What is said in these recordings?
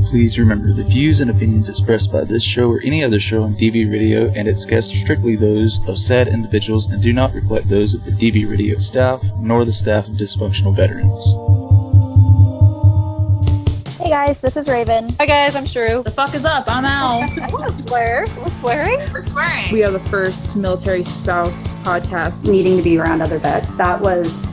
Please remember, the views and opinions expressed by this show or any other show on DV Radio and its guests are strictly those of said individuals and do not reflect those of the DV Radio staff, nor the staff of dysfunctional veterans. Hey guys, this is Raven. Hi guys, I'm Shrew. The fuck is up? I'm Al. I want to swear. We're swearing? We're swearing. We are the first military spouse podcast. Needing to be around other vets, that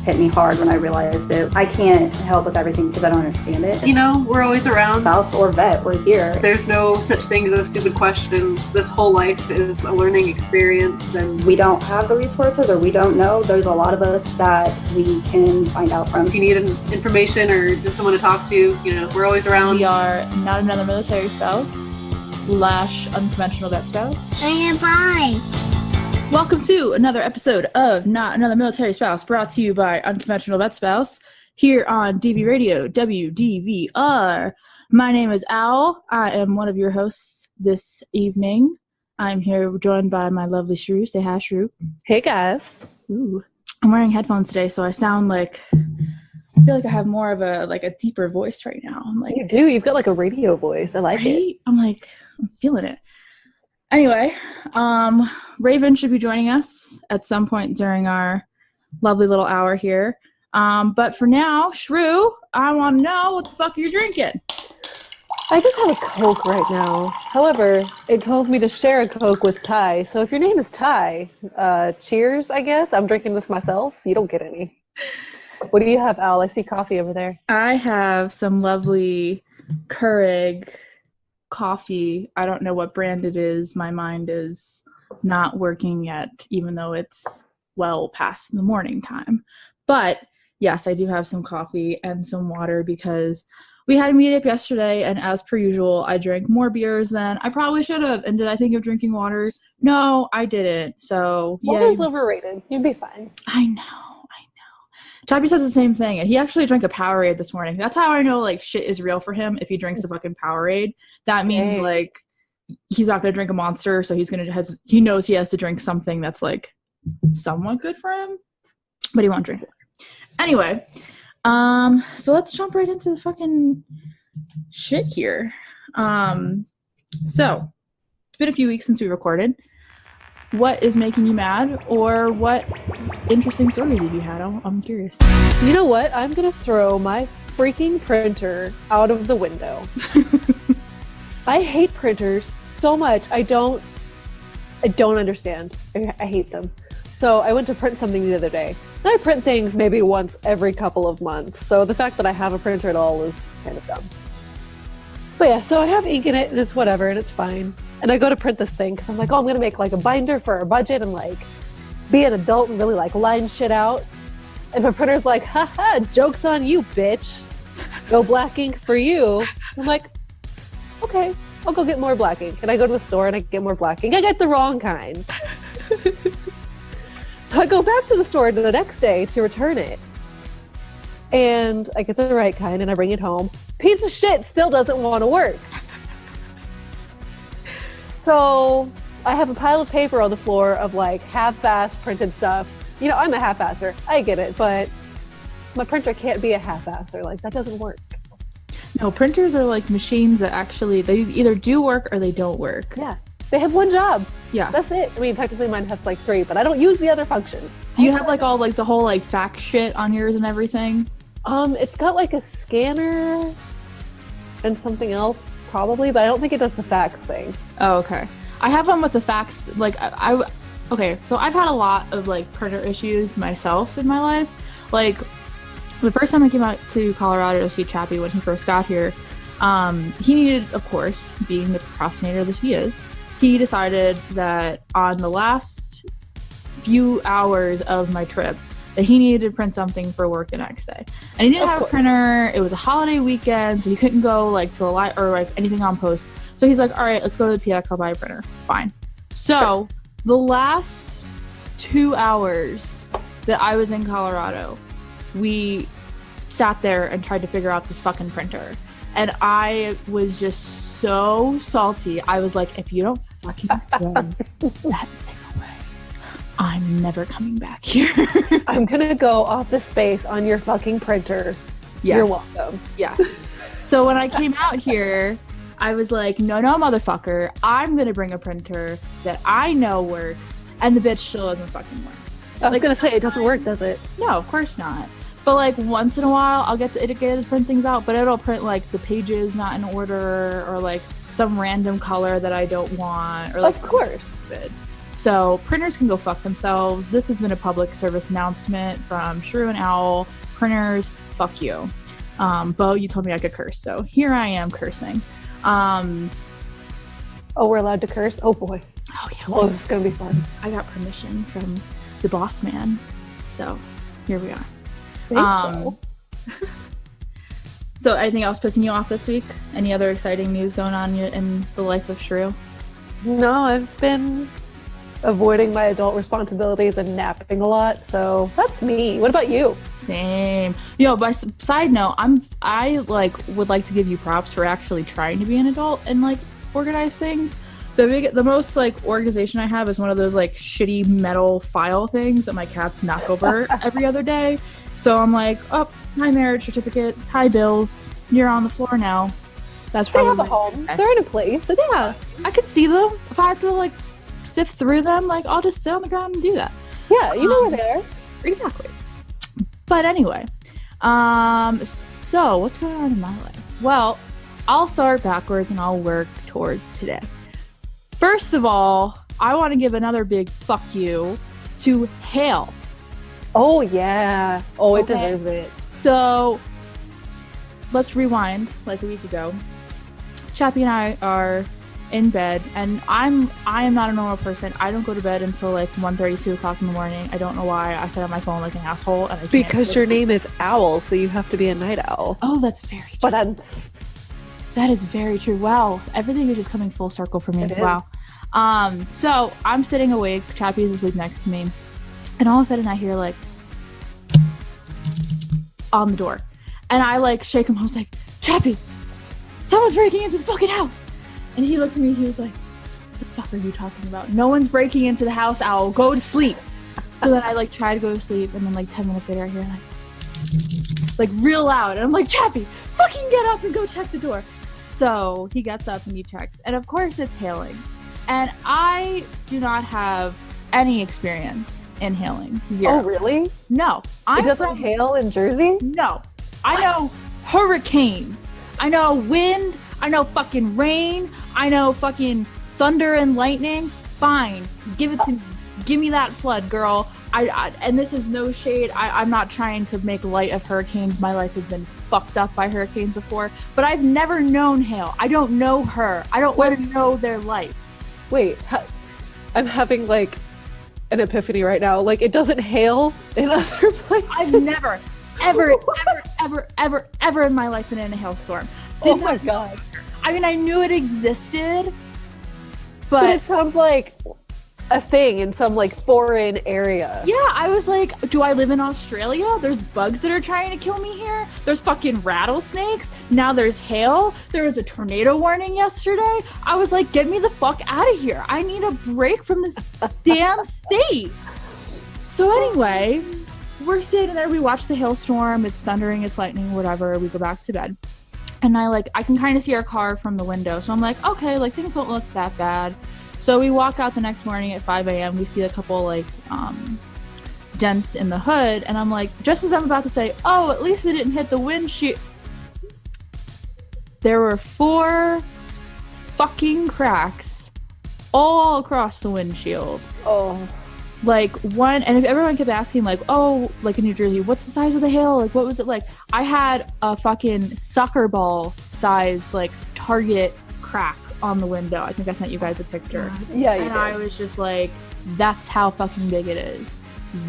hit me hard when I realized it. I can't help with everything because I don't understand it. You know, we're always around. Spouse or vet, we're here. There's no such thing as a stupid question. This whole life is a learning experience, and we don't have the resources or we don't know. There's a lot of us that we can find out from. if you need information or just someone to talk to, you know, we're always around. We are not another military spouse / unconventional vet spouse. Bye. Welcome to another episode of Not Another Military Spouse, brought to you by Unconventional Vet Spouse, here on DV Radio, WDVR. My name is Al. I am one of your hosts this evening. I'm here joined by my lovely Shrew. Say hi, Shrew. Hey guys. Ooh. I'm wearing headphones today, so I sound like, I feel like I have more of a deeper voice right now. I'm like, You do. You've got like a radio voice. I like it. I'm feeling it. Anyway, Raven should be joining us at some point during our lovely little hour here. But for now, Shrew, I want to know what the fuck you're drinking. I just have a Coke right now. However, it told me to share a Coke with Ty. So if your name is Ty, cheers, I guess. I'm drinking this myself. You don't get any. What do you have, Al? I see coffee over there. I have some lovely Keurig coffee. I don't know what brand it is. My mind is not working yet, even though it's well past the morning time. But yes, I do have some coffee and some water because we had a meetup yesterday, and as per usual, I drank more beers than I probably should have. And did I think of drinking water? No, I didn't. So Water's overrated. You'd be fine. I know. Chappie says the same thing, and he actually drank a Powerade this morning. That's how I know, like, shit is real for him if he drinks a fucking Powerade. That means, like, he's not going to drink a Monster, so he knows he has to drink something that's, like, somewhat good for him, but he won't drink it. Anyway, so let's jump right into the fucking shit here. So, it's been a few weeks since we recorded. What is making you mad, or what interesting stories have you had? I'm curious. You know what? I'm going to throw my freaking printer out of the window. I hate printers so much. I don't understand. I hate them. So I went to print something the other day. And I print things maybe once every couple of months. So the fact that I have a printer at all is kind of dumb. But yeah, so I have ink in it, and it's whatever, and it's fine. And I go to print this thing because I'm like, I'm going to make like a binder for our budget and like be an adult and really like line shit out. And my printer's like, haha, joke's on you, bitch. No black ink for you. I'm like, okay, I'll go get more black ink. And I go to the store and I get more black ink. I get the wrong kind. So I go back to the store the next day to return it. And I get the right kind and I bring it home. Piece of shit still doesn't want to work. So I have a pile of paper on the floor of like half-assed printed stuff. You know, I'm a half-asser. I get it, but my printer can't be a half-asser. Like, that doesn't work. No, printers are like machines that actually, they either do work or they don't work. Yeah. They have one job. Yeah. That's it. I mean, technically mine has like 3, but I don't use the other functions. Do you have like all like the whole like fax shit on yours and everything? It's got like a scanner and something else probably, but I don't think it does the fax thing. Oh, okay. I have one with the fax, like, okay, so I've had a lot of, like, printer issues myself in my life. Like, the first time I came out to Colorado to see Chappie when he first got here, he needed, of course, being the procrastinator that he is, he decided that on the last few hours of my trip, that he needed to print something for work the next day. And he didn't have a printer. It was a holiday weekend, so he couldn't go like to the or like anything on post. So he's like, all right, let's go to the PX, I'll buy a printer. Fine. So the last 2 hours that I was in Colorado, we sat there and tried to figure out this fucking printer. And I was just so salty. I was like, if you don't fucking throw that thing away, I'm never coming back here. I'm gonna go off the space on your fucking printer. Yes. You're welcome. Yes. So when I came out here, I was like, no, motherfucker. I'm going to bring a printer that I know works. And the bitch still doesn't fucking work. I was going to say, it doesn't work, does it? No, of course not. But like once in a while, I'll get to print things out, but it'll print like the pages not in order or like some random color that I don't want. Or like of course. Stupid. So printers can go fuck themselves. This has been a public service announcement from Shrew and Owl. Printers, fuck you. Bo, you told me I could curse, so here I am cursing. Oh, we're allowed to curse? Oh boy. Oh yeah. Well, this is gonna be fun. I got permission from the boss man, so here we are. So anything else pissing you off this week? Any other exciting news going on in the life of Shrew? No, I've been avoiding my adult responsibilities and napping a lot, so that's me. What about you? Same. You know, by side note, I would like to give you props for actually trying to be an adult and like organize things. The most like organization I have is one of those like shitty metal file things that my cats knock over every other day. So I'm like, oh, hi marriage certificate, hi bills, you're on the floor now. That's probably they have a home. They're in a place. So yeah, I could see them. If I had to like sift through them, like I'll just sit on the ground and do that. Yeah, you know where they are. Exactly. But anyway, so what's going on in my life? Well, I'll start backwards and I'll work towards today. First of all, I want to give another big fuck you to hail. Oh, yeah. Oh, it Okay. deserves it. So, let's rewind like a week ago. Chappie and I are in bed, and I am not a normal person. I don't go to bed until like 1:30, 2 o'clock in the morning. I don't know why. I sit on my phone like an asshole. And I can't Because your name is Owl, so you have to be a night owl. Oh, that's very true. But That is very true. Wow. Everything is just coming full circle for me. It is. Wow. So I'm sitting awake. Chappie is asleep next to me. And all of a sudden I hear like on the door. And I like shake him. I was like, Chappie, someone's breaking into the fucking house. And he looked at me. He was like, what the fuck are you talking about? No one's breaking into the house, Owl. Go to sleep. So then I like try to go to sleep. And then like 10 minutes later I hear like real loud. And I'm like, Chappie, fucking get up and go check the door. So he gets up and he checks. And of course it's hailing. And I do not have any experience in hailing. Zero. Oh, really? No. It doesn't hail in Jersey? No. I know hurricanes. I know wind. I know fucking rain. I know fucking thunder and lightning. Fine. Give it to me. Give me that flood, girl. And this is no shade. I'm not trying to make light of hurricanes. My life has been fucked up by hurricanes before. But I've never known hail. I don't know her. I don't want to know their life. Wait, I'm having like an epiphany right now. Like, it doesn't hail in other places. I've never, ever in my life been in a hailstorm. Oh my god. I mean, I knew it existed, But but it sounds like a thing in some like foreign area. yeah, I was like, do I live in Australia? There's bugs that are trying to kill me here. There's fucking rattlesnakes. Now there's hail. There was a tornado warning yesterday. I was like, get me the fuck out of here. I need a break from this damn state. So anyway, we're standing there. We watch the hailstorm. It's thundering. It's lightning, whatever. We go back to bed. And I can kind of see our car from the window. So I'm like, okay, like things don't look that bad. So we walk out the next morning at 5 a.m. We see a couple like dents in the hood, and I'm like, just as I'm about to say, oh, at least it didn't hit the windshield. There were 4 fucking cracks all across the windshield. Oh. Like one, and if everyone kept asking like, oh, like in New Jersey, what's the size of the hail? Like, what was it like? I had a fucking soccer ball size like target crack on the window. I think I sent you guys a picture. Yeah, you And did. I was just like, that's how fucking big it is.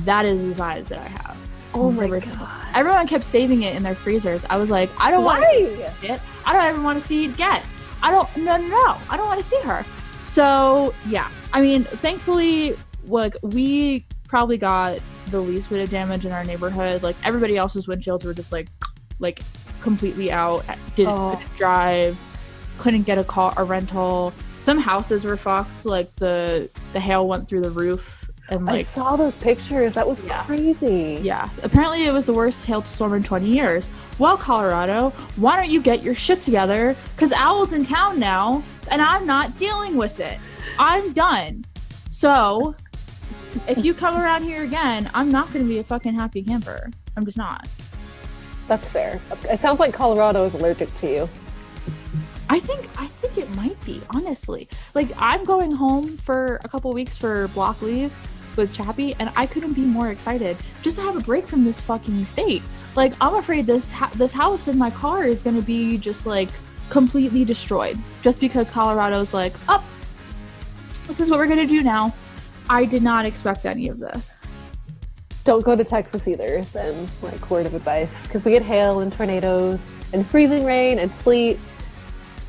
That is the size that I have. Oh my Never- god. Everyone kept saving it in their freezers. I was like, I don't want to see Why? it. I don't ever want to see it again. No. I don't want to see her. So yeah, I mean, thankfully, like we probably got the least bit of damage in our neighborhood. Like everybody else's windshields were just like completely out. Couldn't drive. Couldn't get a rental. Some houses were fucked. Like the hail went through the roof and I like saw those pictures. That was crazy. yeah, apparently it was the worst hailstorm in 20 years. Well, Colorado, why don't you get your shit together? Because Owl's in town now, and I'm not dealing with it. I'm done. So, if you come around here again, I'm not going to be a fucking happy camper. I'm just not. That's fair. It sounds like Colorado is allergic to you. I think it might be, honestly. Like, I'm going home for a couple weeks for block leave with Chappie, and I couldn't be more excited just to have a break from this fucking state. Like, I'm afraid this house in my car is going to be just, like, completely destroyed. Just because Colorado's like, oh, this is what we're going to do now. I did not expect any of this. Don't go to Texas either, then, like, word of advice. Because we get hail and tornadoes and freezing rain and sleet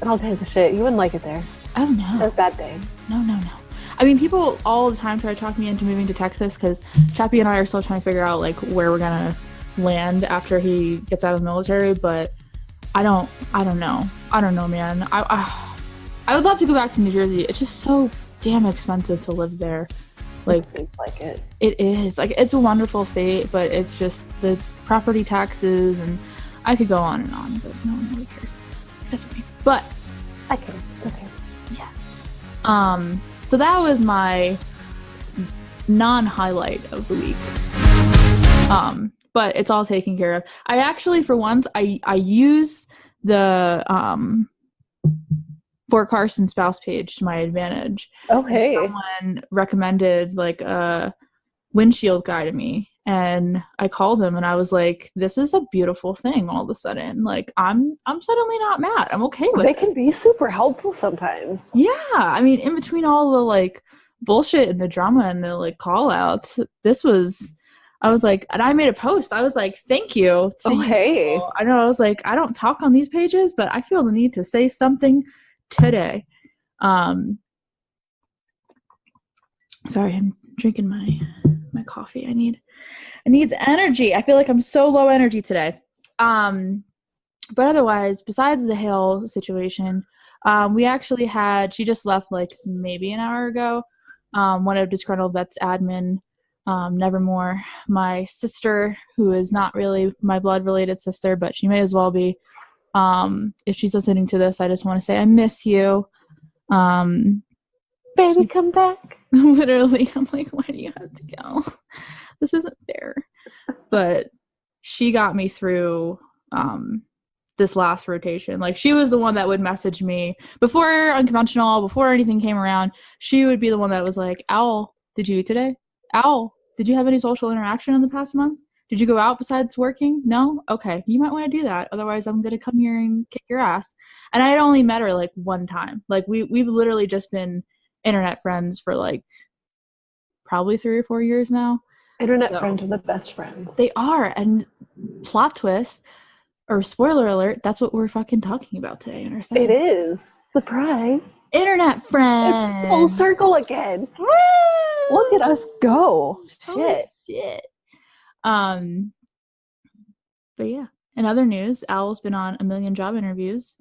and all kinds of shit. You wouldn't like it there. Oh, no. That's a bad thing. No. I mean, people all the time try to talk me into moving to Texas because Chappie and I are still trying to figure out, like, where we're going to land after he gets out of the military, but I don't know. I don't know, man. I would love to go back to New Jersey. It's just so damn expensive to live there. Like, Seems like it. It is. Like, it's a wonderful state, but it's just the property taxes, and I could go on and on, but no one really cares. Except for me. But I can. Okay. yes. So that was my non-highlight of the week. But it's all taken care of. I actually, for once, I used the Fort Carson spouse page to my advantage. Okay. Someone recommended like a windshield guy to me, and I called him and I was like, "This is a beautiful thing." All of a sudden, like I'm suddenly not mad. I'm okay with it. They can be super helpful sometimes. Yeah, I mean, in between all the like bullshit and the drama and the like call outs, I was like, and I made a post. I was like, thank you. Hey. I know. I was like, I don't talk on these pages, but I feel the need to say something today. Sorry, I'm drinking my coffee. I need the energy. I feel like I'm so low energy today. But otherwise, besides the hail situation, we actually had, she just left like maybe an hour ago, one of Disgruntled Vet's admin, Nevermore, my sister, who is not really my blood related sister, but she may as well be. If she's listening to this, I just want to say I miss you. Baby, come back. Literally, I'm like, why do you have to go? This isn't fair. But she got me through this last rotation. Like, she was the one that would message me before Unconventional, before anything came around. She would be the one that was like, Owl, did you eat today? Owl, did you have any social interaction in the past month? Did you go out besides working? No? Okay, you might want to do that. Otherwise, I'm going to come here and kick your ass. And I had only met her like one time. Like, we've literally just been internet friends for like probably 3 or 4 years now. Internet friends are the best friends. They are. And plot twist, or spoiler alert, that's what we're fucking talking about today in our segment. It is. Surprise. Internet friends. It's full circle again. Woo! Look at us go. Holy shit. But yeah, in other news, Owl's been on a million job interviews,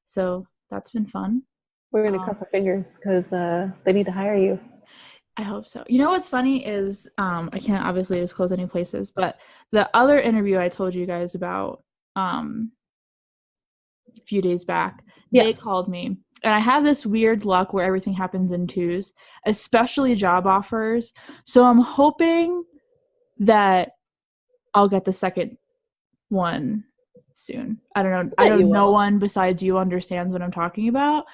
so that's been fun. We're going to cross our fingers because they need to hire you. I hope so. You know what's funny is, I can't obviously disclose any places, but the other interview I told you guys about a few days back, they called me. And I have this weird luck where everything happens in twos, especially job offers. So I'm hoping that I'll get the second one soon. I don't know. I know no one besides you understands what I'm talking about.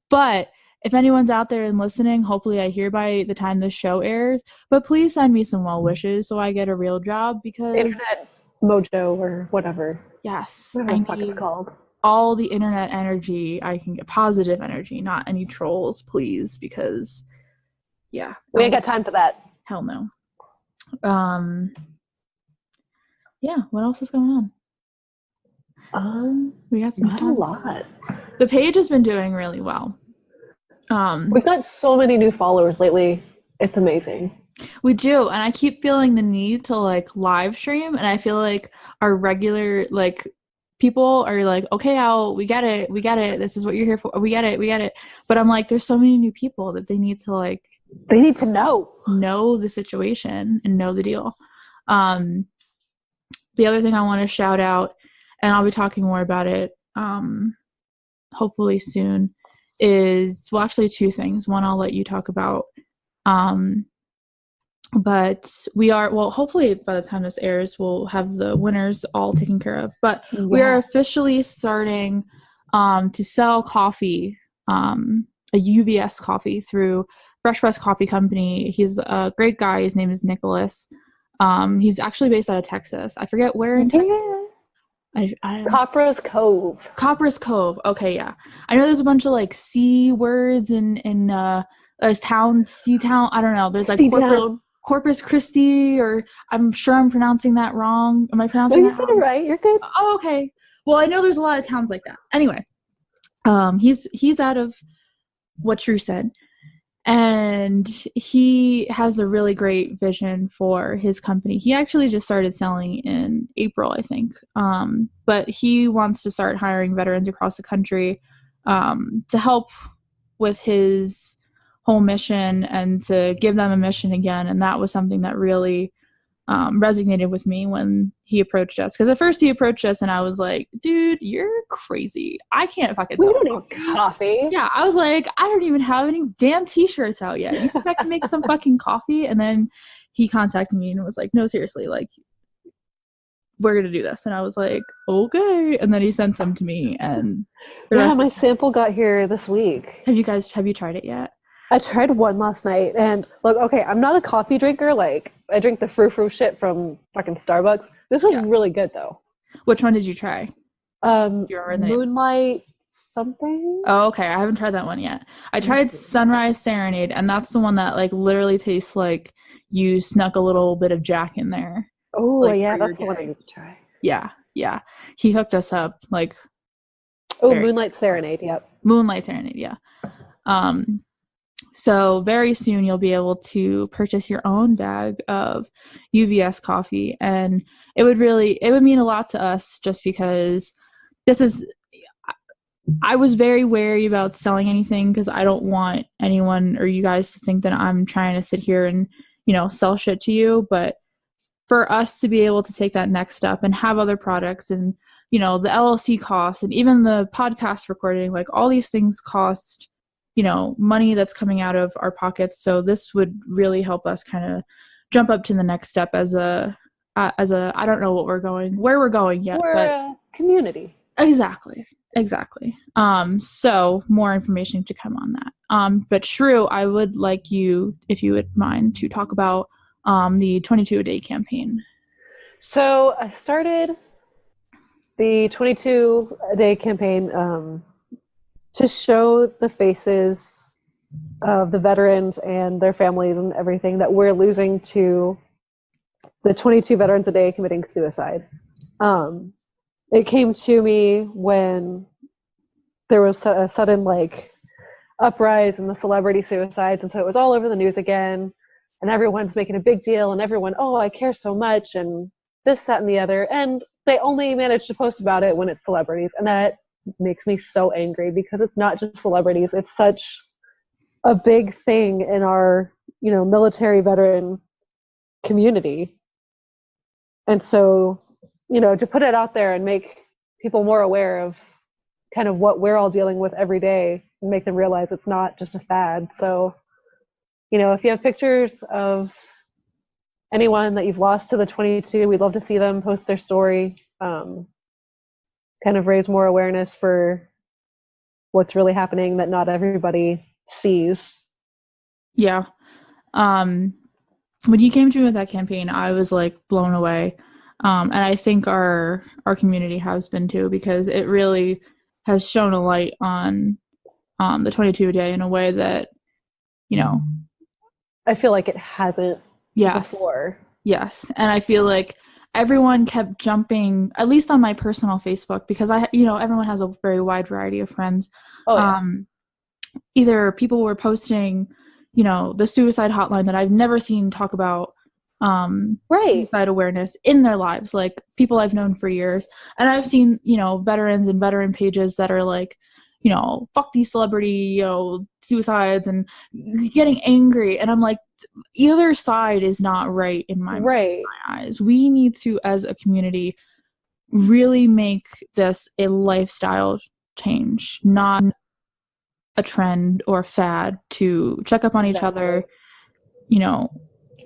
But if anyone's out there and listening, hopefully I hear by the time this show airs. But please send me some well wishes so I get a real job, because Internet mojo or whatever. Yes, Whatever the fuck it's called. All the internet energy I can get, positive energy, not any trolls, please, because yeah, we ain't got time for that. Hell no. Yeah, what else is going on? We got some not a lot. The page has been doing really well. We've got so many new followers lately. It's amazing. We do, and I keep feeling the need to like live stream, and I feel like our regular like people are like, okay, Al, we get it. This is what you're here for. We get it. But I'm like, there's so many new people that they need to like. They need to know the situation and know the deal. The other thing I want to shout out, and I'll be talking more about it hopefully soon, is, well, actually two things. One I'll let you talk about. But we are, well, hopefully by the time this airs, we'll have the winners all taken care of. But we are officially starting to sell coffee, a UVS coffee through Fresh Press Coffee Company. He's a great guy. His name is Nicholas. He's actually based out of Texas. I forget where in Texas. Copper's Cove. Copper's Cove. Okay, yeah. I know there's a bunch of like C words in town, C town. I don't know. There's like Corpus Christi, or I'm sure I'm pronouncing that wrong. Am I pronouncing that wrong? You said it right. You're good. Oh, okay. Well, I know there's a lot of towns like that. Anyway, he's out of what Shrew said, and he has a really great vision for his company. He actually just started selling in April, I think. But he wants to start hiring veterans across the country to help with his whole mission and to give them a mission again. And that was something that really resonated with me when he approached us. Because at first he approached us and I was like, dude, you're crazy. I can't fucking We sell don't need coffee. Yeah, I was like, I don't even have any damn t-shirts out yet. You think I can make some fucking coffee? And then he contacted me and was like, no, seriously, like, we're gonna do this. And I was like, okay. And then he sent some to me, and my sample got here this week. Have you tried it yet? I tried one last night, and look, okay, I'm not a coffee drinker. Like, I drink the frou-frou shit from fucking Starbucks. This was really good, though. Which one did you try? Moonlight something? Oh, okay. I haven't tried that one yet. I tried Sunrise Serenade, and that's the one that, like, literally tastes like you snuck a little bit of Jack in there. Oh, like, yeah, that's the one I need to try. Yeah. He hooked us up, like... Moonlight Serenade, yep. Moonlight Serenade, yeah. So very soon you'll be able to purchase your own bag of UVS coffee, and it would mean a lot to us, just because I was very wary about selling anything, because I don't want anyone or you guys to think that I'm trying to sit here and, sell shit to you. But for us to be able to take that next step and have other products, and, the LLC costs, and even the podcast recording, like, all these things cost money that's coming out of our pockets. So this would really help us kind of jump up to the next step as a I don't know where we're going yet. We're a community. Exactly. So more information to come on that. But Shrew, I would like you, if you would mind, to talk about the 22-a-day campaign. So I started the 22-a-day campaign to show the faces of the veterans and their families and everything that we're losing to the 22 veterans a day committing suicide. It came to me when there was a sudden uprise in the celebrity suicides, and so it was all over the news again, and everyone's making a big deal, and everyone, oh, I care so much, and this, that, and the other, and they only manage to post about it when it's celebrities, and that makes me so angry, because it's not just celebrities. It's such a big thing in our, military veteran community. And so, to put it out there and make people more aware of kind of what we're all dealing with every day, and make them realize it's not just a fad. So, if you have pictures of anyone that you've lost to the 22, we'd love to see them post their story. Kind of raise more awareness for what's really happening that not everybody sees. Yeah. When you came to me with that campaign, I was blown away. And I think our community has been too, because it really has shown a light on the 22 a day in a way that, I feel like it hasn't before. Yes. And I feel like everyone kept jumping, at least on my personal Facebook, because everyone has a very wide variety of friends. Oh, yeah. Either people were posting, the suicide hotline that I've never seen talk about Right. suicide awareness in their lives, like people I've known for years. And I've seen, veterans and veteran pages that are like, fuck these celebrity, suicides and getting angry. And I'm like, either side is not right in my eyes. We need to, as a community, really make this a lifestyle change, not a trend or fad, to check up on each other,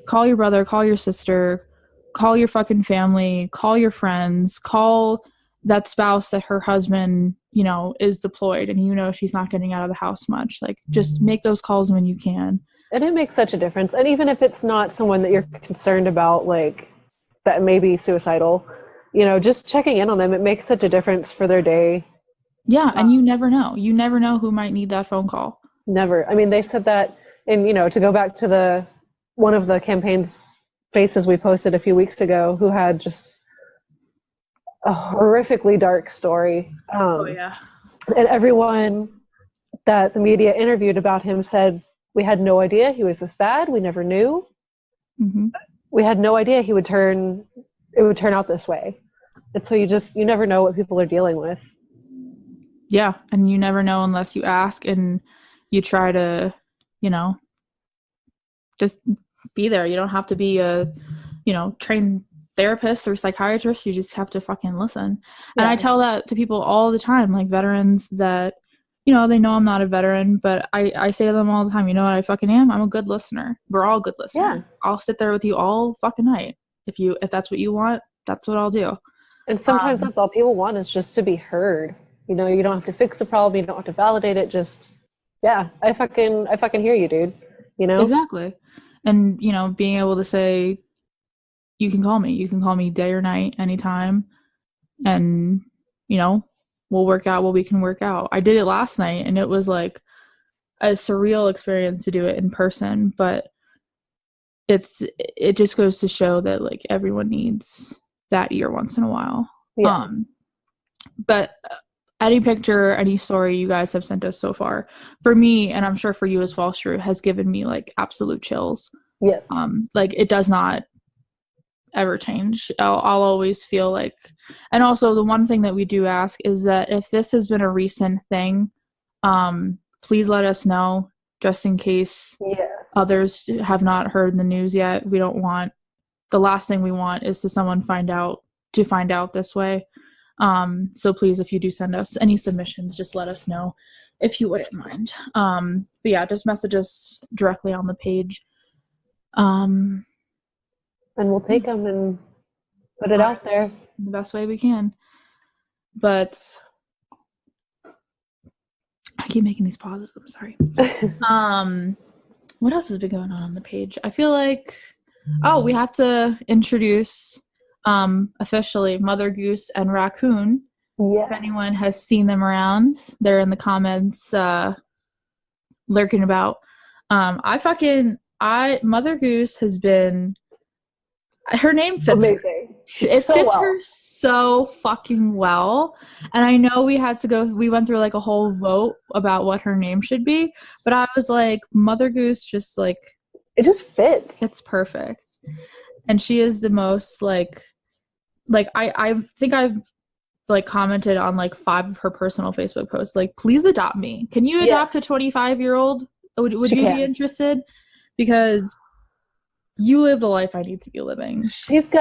call your brother, call your sister, call your fucking family, call your friends, call that spouse that her husband, is deployed and she's not getting out of the house much. Like, just make those calls when you can. And it makes such a difference. And even if it's not someone that you're concerned about, like, that may be suicidal, just checking in on them, it makes such a difference for their day. Yeah, and you never know. You never know who might need that phone call. Never. I mean, they said that, and, to go back to one of the campaign's faces we posted a few weeks ago, who had just a horrifically dark story. Yeah. And everyone that the media interviewed about him said, we had no idea he was this bad. We never knew. Mm-hmm. We had no idea it would turn out this way. And so you never know what people are dealing with. Yeah, and you never know unless you ask and you try to, just be there. You don't have to be a, trained therapist or psychiatrist. You just have to fucking listen. Yeah. And I tell that to people all the time, like veterans that, they know I'm not a veteran, but I say to them all the time, you know what I fucking am? I'm a good listener. We're all good listeners. Yeah. I'll sit there with you all fucking night. If that's what you want, that's what I'll do. And sometimes that's all people want, is just to be heard. You don't have to fix the problem. You don't have to validate it. Just, yeah, I fucking hear you, dude. Exactly. And, being able to say, you can call me day or night, anytime. And, we'll work out what we can work out. I did it last night and it was like a surreal experience to do it in person, but it just goes to show that, like, everyone needs that ear once in a while. Yeah. But any picture, any story you guys have sent us so far, for me, and I'm sure for you as well, Shrew, has given me like absolute chills. Yeah. Like, it does not ever change. I'll always feel like, and also the one thing that we do ask is that if this has been a recent thing, please let us know, just in case others have not heard the news yet. We don't want, the last thing we want is to find out this way. So please, if you do send us any submissions, just let us know if you wouldn't mind. But yeah, just message us directly on the page. And we'll take them and put it out there the best way we can. But I keep making these pauses. I'm sorry. What else has been going on the page? I feel like, we have to introduce officially Mother Goose and Raccoon. Yeah. If anyone has seen them around, they're in the comments lurking about. Mother Goose has been, her name fits amazing. It so fits her so fucking well. And I know we went through like a whole vote about what her name should be, but I was like, Mother Goose, just like, it just fits. It's perfect. And she is the most like I think I've like commented on like 5 of her personal Facebook posts, like, please adopt me. Can you adopt a 25-year-old? Would you be interested? Because you live the life I need to be living. She's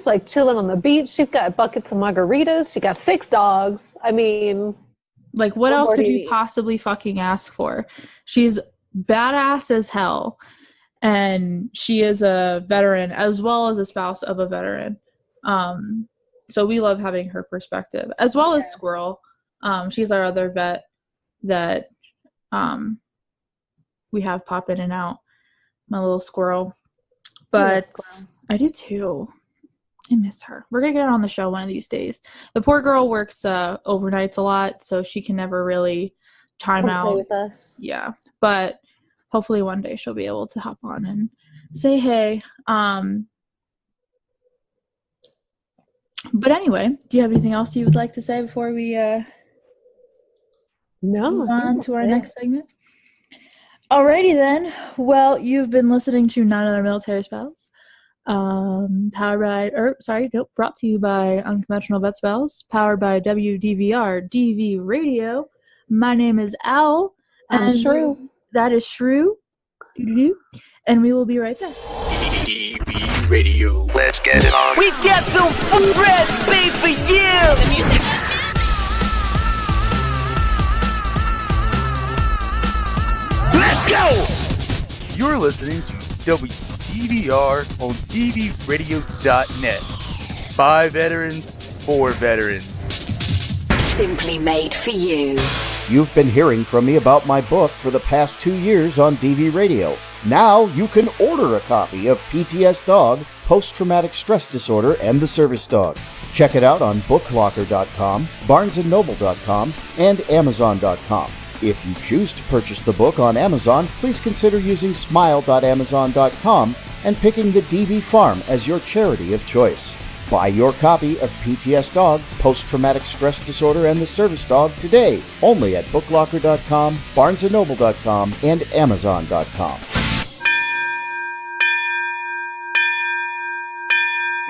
like chilling on the beach. She's got buckets of margaritas. She got 6 dogs. I mean, like, what else could you possibly fucking ask for? She's badass as hell. And she is a veteran as well as a spouse of a veteran. So we love having her perspective, as well as Squirrel. She's our other vet that we have pop in and out. My little squirrel. But I do too. I miss her. We're going to get her on the show one of these days. The poor girl works overnights a lot, so she can never really time out. Play with us. Yeah. But hopefully one day she'll be able to hop on and say hey. But anyway, do you have anything else you would like to say before we move on to our next segment? Alrighty then. Well, you've been listening to Not Another Military Spouse. Brought to you by Unconventional Vet Spouse, powered by WDVR DV Radio. My name is Al. I'm Shrew. That is Shrew. And we will be right back. DV Radio. Let's get it on. We've got some food recipe for you. The music. Let's go. You're listening to WDVR on dvradio.net. By veterans, for veterans. Simply made for you. You've been hearing from me about my book for the past 2 years on DV Radio. Now you can order a copy of PTS Dog, Post-Traumatic Stress Disorder, and the Service Dog. Check it out on booklocker.com, barnesandnoble.com, and amazon.com. If you choose to purchase the book on Amazon, please consider using smile.amazon.com and picking the DV Farm as your charity of choice. Buy your copy of PTS Dog, Post-Traumatic Stress Disorder, and the Service Dog today, only at booklocker.com, barnesandnoble.com, and amazon.com.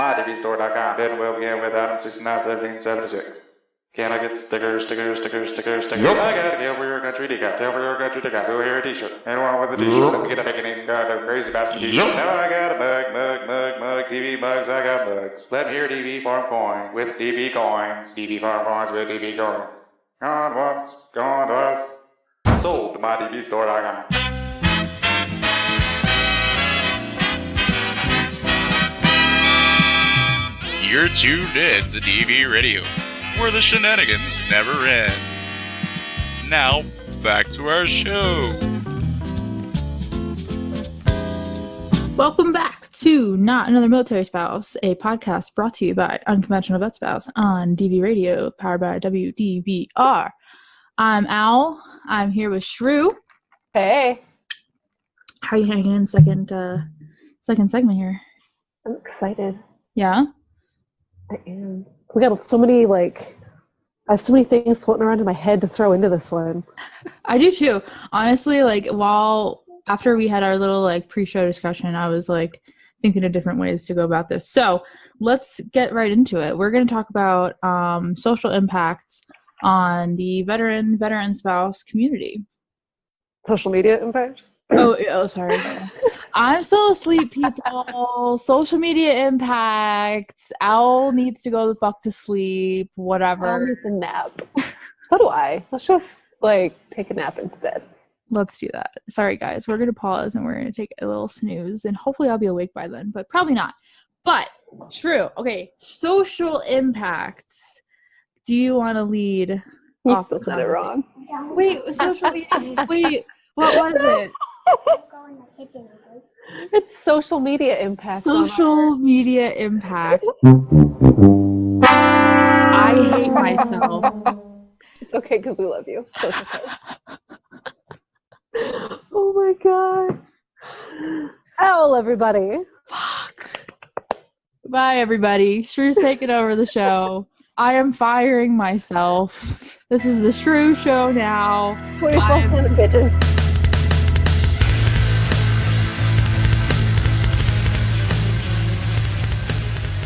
MyDVStore.com. Bid will begin with item 691776. Can I get stickers? Yep. I gotta get over your country to got. Over your country to got. Go here a t-shirt. Anyone with a t-shirt? Let me get a picking the crazy bastard t-shirt. Yep. Now I got a mug, DV mugs, I got mugs. Let me hear DV Farm coin with DV coins. DV Farm coins with DV coins. Gone once, gone twice. Sold to MyDVStore.com. You're tuned in to DV Radio, where the shenanigans never end. Now, back to our show. Welcome back to Not Another Military Spouse, a podcast brought to you by Unconventional Vet Spouse on DV Radio, powered by WDVR. I'm Al. I'm here with Shrew. Hey. How are you hanging in second segment here? I'm excited. Yeah? I am. We got so many, I have so many things floating around in my head to throw into this one. I do too. Honestly, after we had our little, pre-show discussion, I was, thinking of different ways to go about this. So, let's get right into it. We're going to talk about social impacts on the veteran spouse community. Social media impact? Oh, sorry. I'm still asleep, people. Social media impacts. Owl needs to go the fuck to sleep. Whatever. Owl needs a nap. So do I. Let's just take a nap instead. Let's do that. Sorry, guys. We're gonna pause and we're gonna take a little snooze, and hopefully I'll be awake by then, but probably not. But true. Okay. Social impacts. Do you want to lead? You still said it wrong. Wait. Social media. Wait. What was it? It's social media impact. Social media impact. I hate myself. It's okay because we love you. So it's okay. Oh my god. Owl, everybody. Fuck. Bye, everybody. Shrew's taking over the show. I am firing myself. This is the Shrew show now. 24/7 bitches.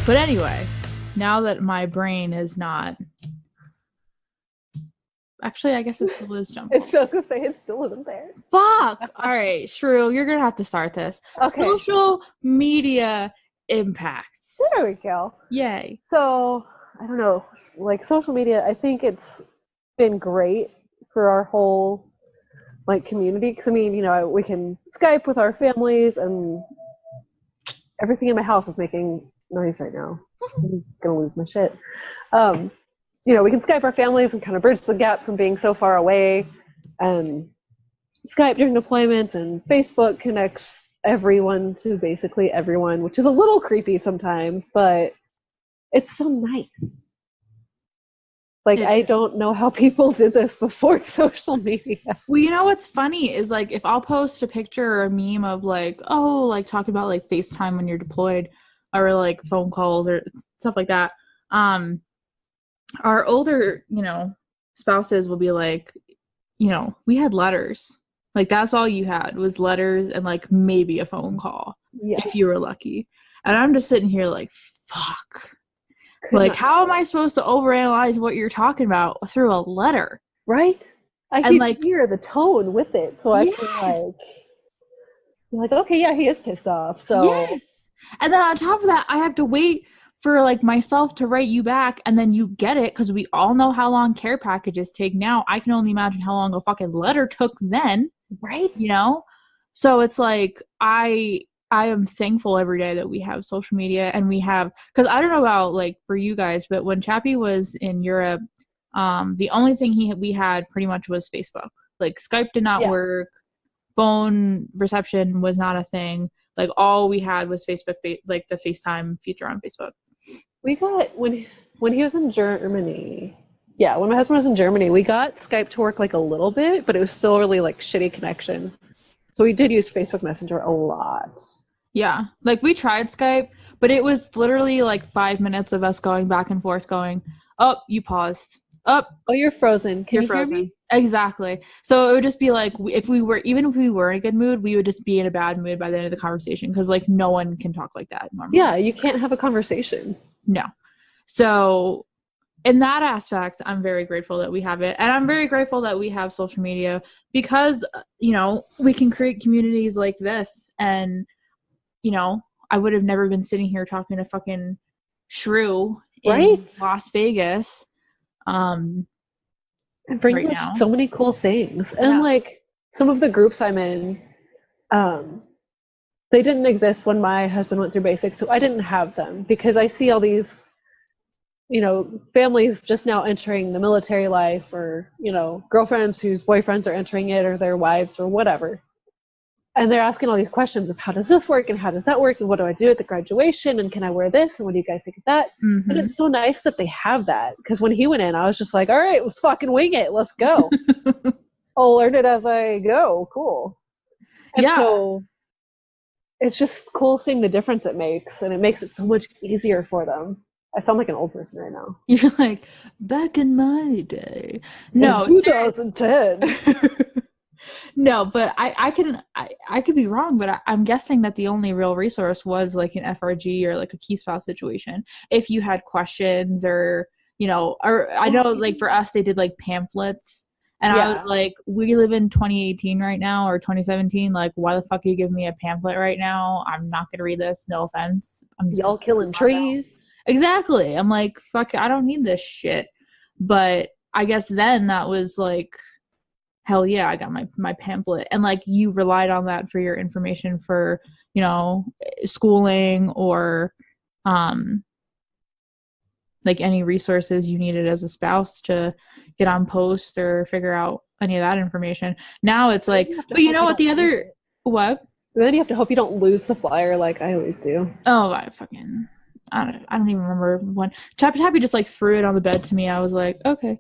But anyway, now that my brain is not... Actually, I guess it still is jumping. I was going to say, it still isn't there. Fuck! All right, Shrew, you're going to have to start this. Okay. Social media impacts. There we go. Yay. So, I don't know. Social media, I think it's been great for our whole, community. Because, we can Skype with our families, and everything in my house is making noise right now. I'm gonna lose my shit. We can Skype our families and kind of bridge the gap from being so far away. And Skype during deployments, and Facebook connects everyone to basically everyone, which is a little creepy sometimes, but it's so nice. I don't know how people did this before social media. Well, you know what's funny is if I'll post a picture or a meme of talking about FaceTime when you're deployed, or phone calls or stuff like that. Our older, spouses will be we had letters. That's all you had was letters and maybe a phone call if you were lucky. And I'm just sitting here like, fuck. Like, how am I supposed to overanalyze what you're talking about through a letter? Right? I And, can like, hear the tone with it, so I yes. can like, okay, yeah, he is pissed off. So yes. And then on top of that, I have to wait for like myself to write you back, and then you get it, because we all know how long care packages take now. I can only imagine how long a fucking letter took then. Right? You know? So it's like I am thankful every day that we have social media, and we have, because I don't know about like for you guys, but when Chappie was in Europe, the only thing we had pretty much was Facebook. Like Skype did not work, phone reception was not a thing. Like all we had was Facebook, like the FaceTime feature on Facebook. We got when he was in Germany. Yeah, when my husband was in Germany, we got Skype to work like a little bit, but it was still really like shitty connection. So we did use Facebook Messenger a lot. Yeah, like we tried Skype, but it was literally like 5 minutes of us going back and forth going, oh, you paused. Oh, you're frozen. Can you hear me? Exactly. So it would just be like, even if we were in a good mood, we would just be in a bad mood by the end of the conversation, because like no one can talk like that normally. Yeah, you can't have a conversation. No. So in that aspect, I'm very grateful that we have it. And I'm very grateful that we have social media, because, you know, we can create communities like this. And, you know, I would have never been sitting here talking to fucking Shrew in Las Vegas. And bringing right us now. so many cool things. And like some of the groups I'm in, they didn't exist when my husband went through basic, so I didn't have them, because I see all these, you know, families just now entering the military life, or, you know, girlfriends whose boyfriends are entering it, or their wives, or whatever. And they're asking all these questions of how does this work, and how does that work, and what do I do at the graduation, and can I wear this, and what do you guys think of that? Mm-hmm. And it's so nice that they have that, because when he went in, I was just like, all right, let's fucking wing it, let's go. I'll learn it as I go. Cool. And so it's just cool seeing the difference it makes, and it makes it so much easier for them. I sound like an old person right now. You're like, back in my day. No, in 2010. No, but I could be wrong, but I'm guessing that the only real resource was like an FRG or like a key spouse situation. If you had questions, or, you know, or I know like for us, they did like pamphlets, and I was like, we live in 2018 right now, or 2017. Like, why the fuck are you giving me a pamphlet right now? I'm not going to read this. No offense. I'm just y'all killing trees. Exactly. I'm like, fuck, I don't need this shit. But I guess then that was like, hell yeah, I got my pamphlet. And like, you relied on that for your information for, you know, schooling, or like any resources you needed as a spouse to get on post or figure out any of that information. Now it's like, but you know what, the other, what? And then you have to hope you don't lose the flyer like I always do. Oh, I don't even remember when. Chappie just like threw it on the bed to me. I was like, okay.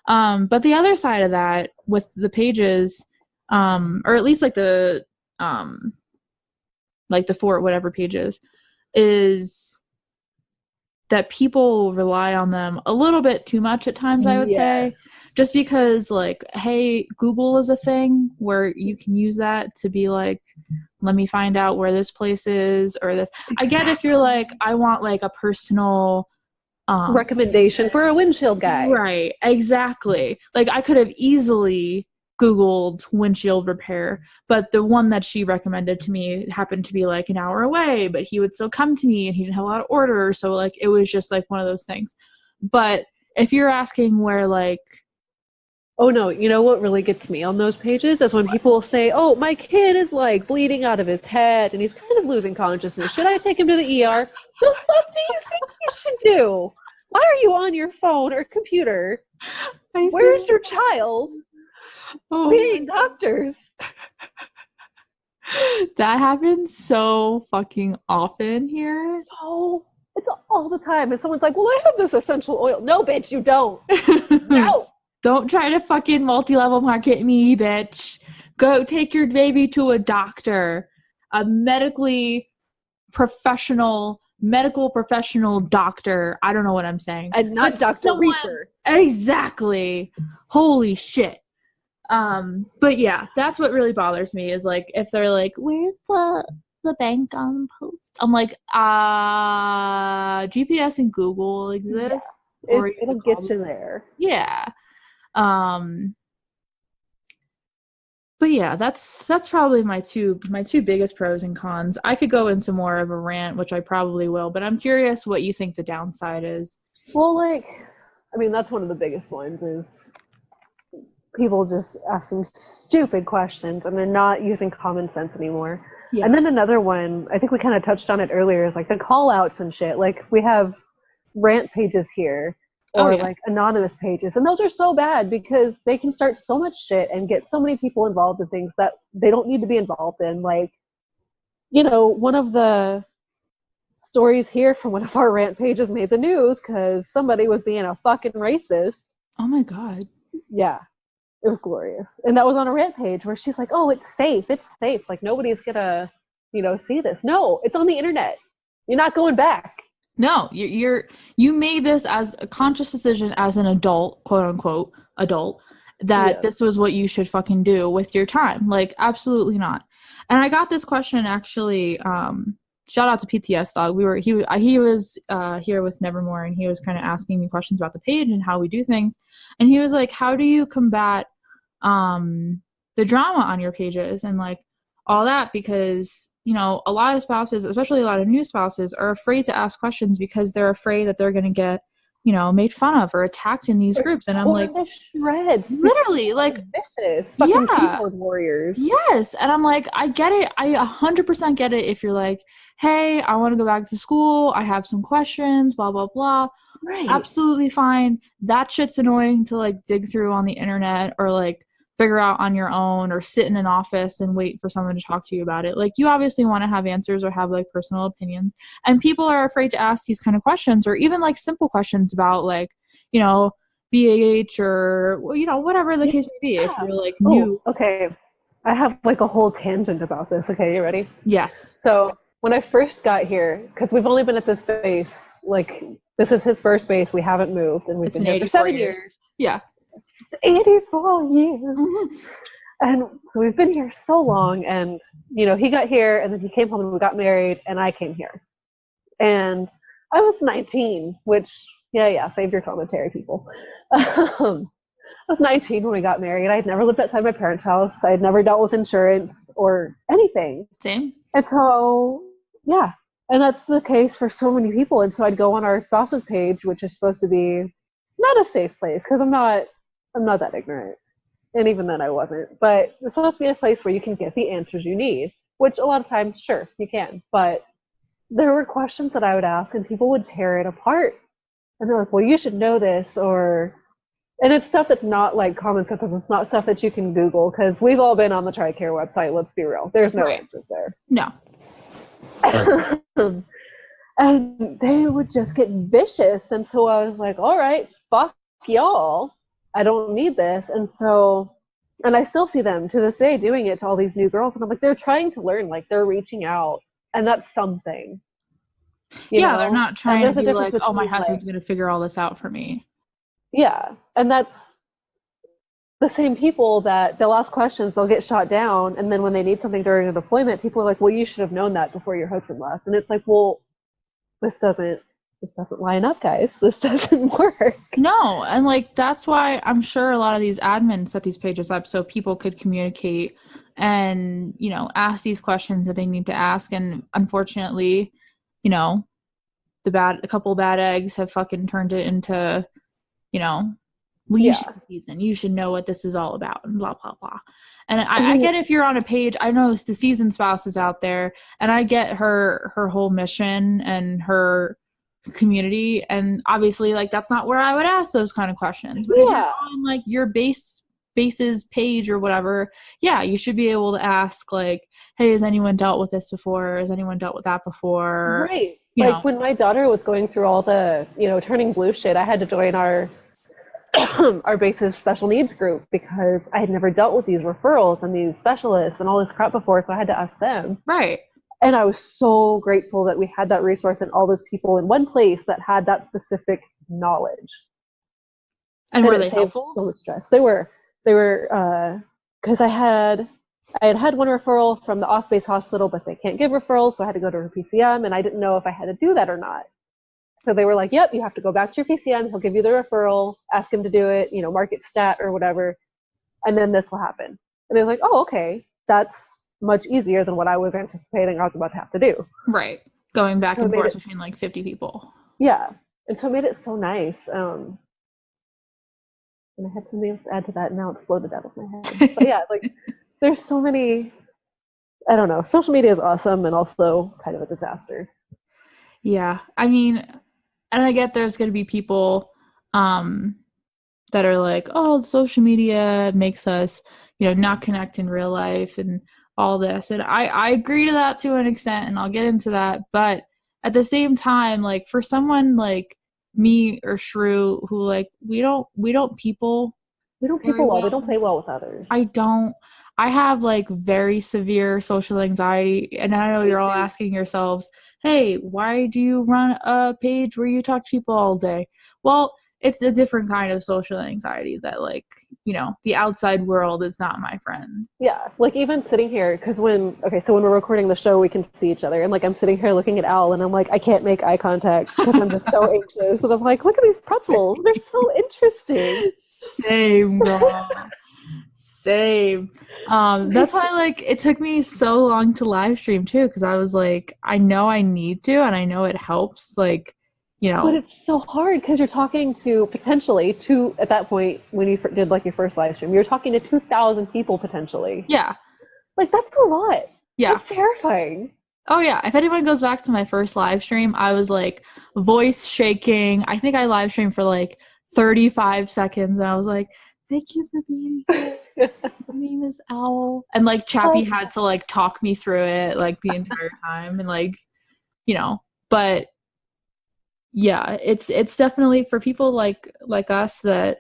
But the other side of that with the pages, or at least like the 4 whatever pages, is that people rely on them a little bit too much at times, I would say. Just because, like, hey, Google is a thing where you can use that to be like, let me find out where this place is, or this. I get if you're like, I want like a personal recommendation for a windshield guy. Right, exactly. Like, I could have easily Googled windshield repair, but the one that she recommended to me happened to be like an hour away, but he would still come to me, and he didn't have a lot of orders, so like it was just like one of those things. But if you're asking where, like, oh no, you know what really gets me on those pages is when people say, oh, my kid is like bleeding out of his head and he's kind of losing consciousness, should I take him to the ER? The fuck do you think you should do? Why are you on your phone or computer? Where's your child? Oh, we ain't doctors. That happens so fucking often here. So it's all the time. And someone's like, well, I have this essential oil. No, bitch, you don't. No. Don't try to fucking multi-level market me, bitch. Go take your baby to a doctor. A medical professional doctor. I don't know what I'm saying. And not Dr. Reefer. Exactly. Holy shit. But yeah, that's what really bothers me is like if they're like, where's the bank on post I'm like, GPS and Google exist. Yeah. It'll get you there. Yeah. But yeah, that's probably my two biggest pros and cons. I could go into more of a rant, which I probably will, but I'm curious what you think the downside is. Well, like, I mean, that's one of the biggest ones is people just asking stupid questions and they're not using common sense anymore. Yeah. And then another one, I think we kind of touched on it earlier, is like the call outs and shit. Like we have rant pages here or like anonymous pages, and those are so bad because they can start so much shit and get so many people involved in things that they don't need to be involved in. Like, you know, one of the stories here from one of our rant pages made the news because somebody was being a fucking racist. Oh my God. Yeah. It was glorious. And that was on a rant page where she's like, oh, it's safe. It's safe. Like, nobody's going to, you know, see this. No, it's on the internet. You're not going back. No, you made this as a conscious decision as an adult, quote unquote, adult, that this was what you should fucking do with your time. Like, absolutely not. And I got this question actually, shout out to PTS Dog. He was here with Nevermore, and he was kind of asking me questions about the page and how we do things. And he was like, how do you combat the drama on your pages and like all that? Because, you know, a lot of spouses, especially a lot of new spouses, are afraid to ask questions because they're afraid that they're going to get, you know, made fun of or attacked in these groups. And I'm like, shreds. Literally, like, vicious fucking keyboard warriors. Yes. And I'm like, I get it. I 100% get it. If you're like, hey, I want to go back to school, I have some questions, blah, blah, blah. Right. Absolutely fine. That shit's annoying to like dig through on the internet or like figure out on your own or sit in an office and wait for someone to talk to you about it. Like, you obviously want to have answers or have like personal opinions, and people are afraid to ask these kind of questions, or even like simple questions about like, you know, BAH or, you know, whatever the case may be. If you're like new. Okay. I have like a whole tangent about this. Okay, you ready? Yes. So when I first got here, because we've only been at this base, like this is his first base, we haven't moved, and we've been here for 7 years. Yeah. 84 years. Mm-hmm. And so we've been here so long, and you know, he got here and then he came home and we got married and I came here. And I was 19, which save your commentary, people. I was 19 when we got married. I had never lived outside my parents' house. I had never dealt with insurance or anything. Same. And so, yeah. And that's the case for so many people. And so I'd go on our spouses page, which is supposed to be not a safe place, because I'm not that ignorant. And even then I wasn't. But it's supposed to be a place where you can get the answers you need, which a lot of times, sure, you can. But there were questions that I would ask and people would tear it apart. And they're like, well, you should know this, and it's stuff that's not like common sense. It's not stuff that you can Google, because we've all been on the TRICARE website. Let's be real. There's no answers there. No. And they would just get vicious. And so I was like, all right, fuck y'all. I don't need this. And so, and I still see them to this day doing it to all these new girls. And I'm like, they're trying to learn. Like, they're reaching out. And that's something. You know? They're not trying to be like, oh, my husband's going to figure all this out for me. Yeah, and that's the same people that they'll ask questions, they'll get shot down, and then when they need something during a deployment, people are like, well, you should have known that before your husband left. And it's like, well, this doesn't line up, guys. This doesn't work. No, and like that's why I'm sure a lot of these admins set these pages up so people could communicate and, you know, ask these questions that they need to ask. And unfortunately, you know, a couple bad eggs have fucking turned it into, you know, well, you should season. You should know what this is all about, and blah, blah, blah. And I get if you're on a page, I know the seasoned spouse is out there, and I get her whole mission and her community, and obviously, like, that's not where I would ask those kind of questions. But if you're on, like, your base's page or whatever, you should be able to ask, like, hey, has anyone dealt with this before? Has anyone dealt with that before? Right. Like, when my daughter was going through all the, you know, turning blue shit, I had to join our base's special needs group because I had never dealt with these referrals and these specialists and all this crap before, so I had to ask them. Right. And I was so grateful that we had that resource and all those people in one place that had that specific knowledge. And were they helpful? So much stress. They were, because I had I had one referral from the off-base hospital, but they can't give referrals, so I had to go to her PCM, and I didn't know if I had to do that or not. So they were like, yep, you have to go back to your PCM, he'll give you the referral, ask him to do it, mark it stat or whatever, and then this will happen. And they were like, oh, okay, that's much easier than what I was anticipating I was about to have to do. Right. Going back and forth between like 50 people. Yeah. And so it made it so nice. And I had something else to add to that, and now it's floated out of my head. But yeah, like there's so many, I don't know, social media is awesome and also kind of a disaster. Yeah. I mean, and I get there's going to be people that are like, oh, social media makes us, not connect in real life and all this. And I agree to that to an extent, and I'll get into that. But at the same time, like for someone like me or Shrew, who like, we don't people well. We don't play well with others. I have like very severe social anxiety, and I know you're all asking yourselves, hey, why do you run a page where you talk to people all day? Well, it's a different kind of social anxiety that like, the outside world is not my friend. Yeah, like even sitting here, because when we're recording the show, we can see each other, and like I'm sitting here looking at Al, and I'm like, I can't make eye contact because I'm just so anxious, and I'm like, look at these pretzels, they're so interesting. Same, girl. Same. That's why like it took me so long to live stream too, because I was like, I know I need to, and I know it helps, like, But it's so hard because you're talking to potentially at that point when you did like your first live stream, you're talking to 2,000 people potentially. Yeah. Like that's a lot. Yeah. That's terrifying. Oh yeah. If anyone goes back to my first live stream, I was like voice shaking. I think I live streamed for like 35 seconds, and I was like, thank you for being here. My name is Owl. And like Chappie had to like talk me through it like the entire time, and like, but yeah, it's definitely for people like us that,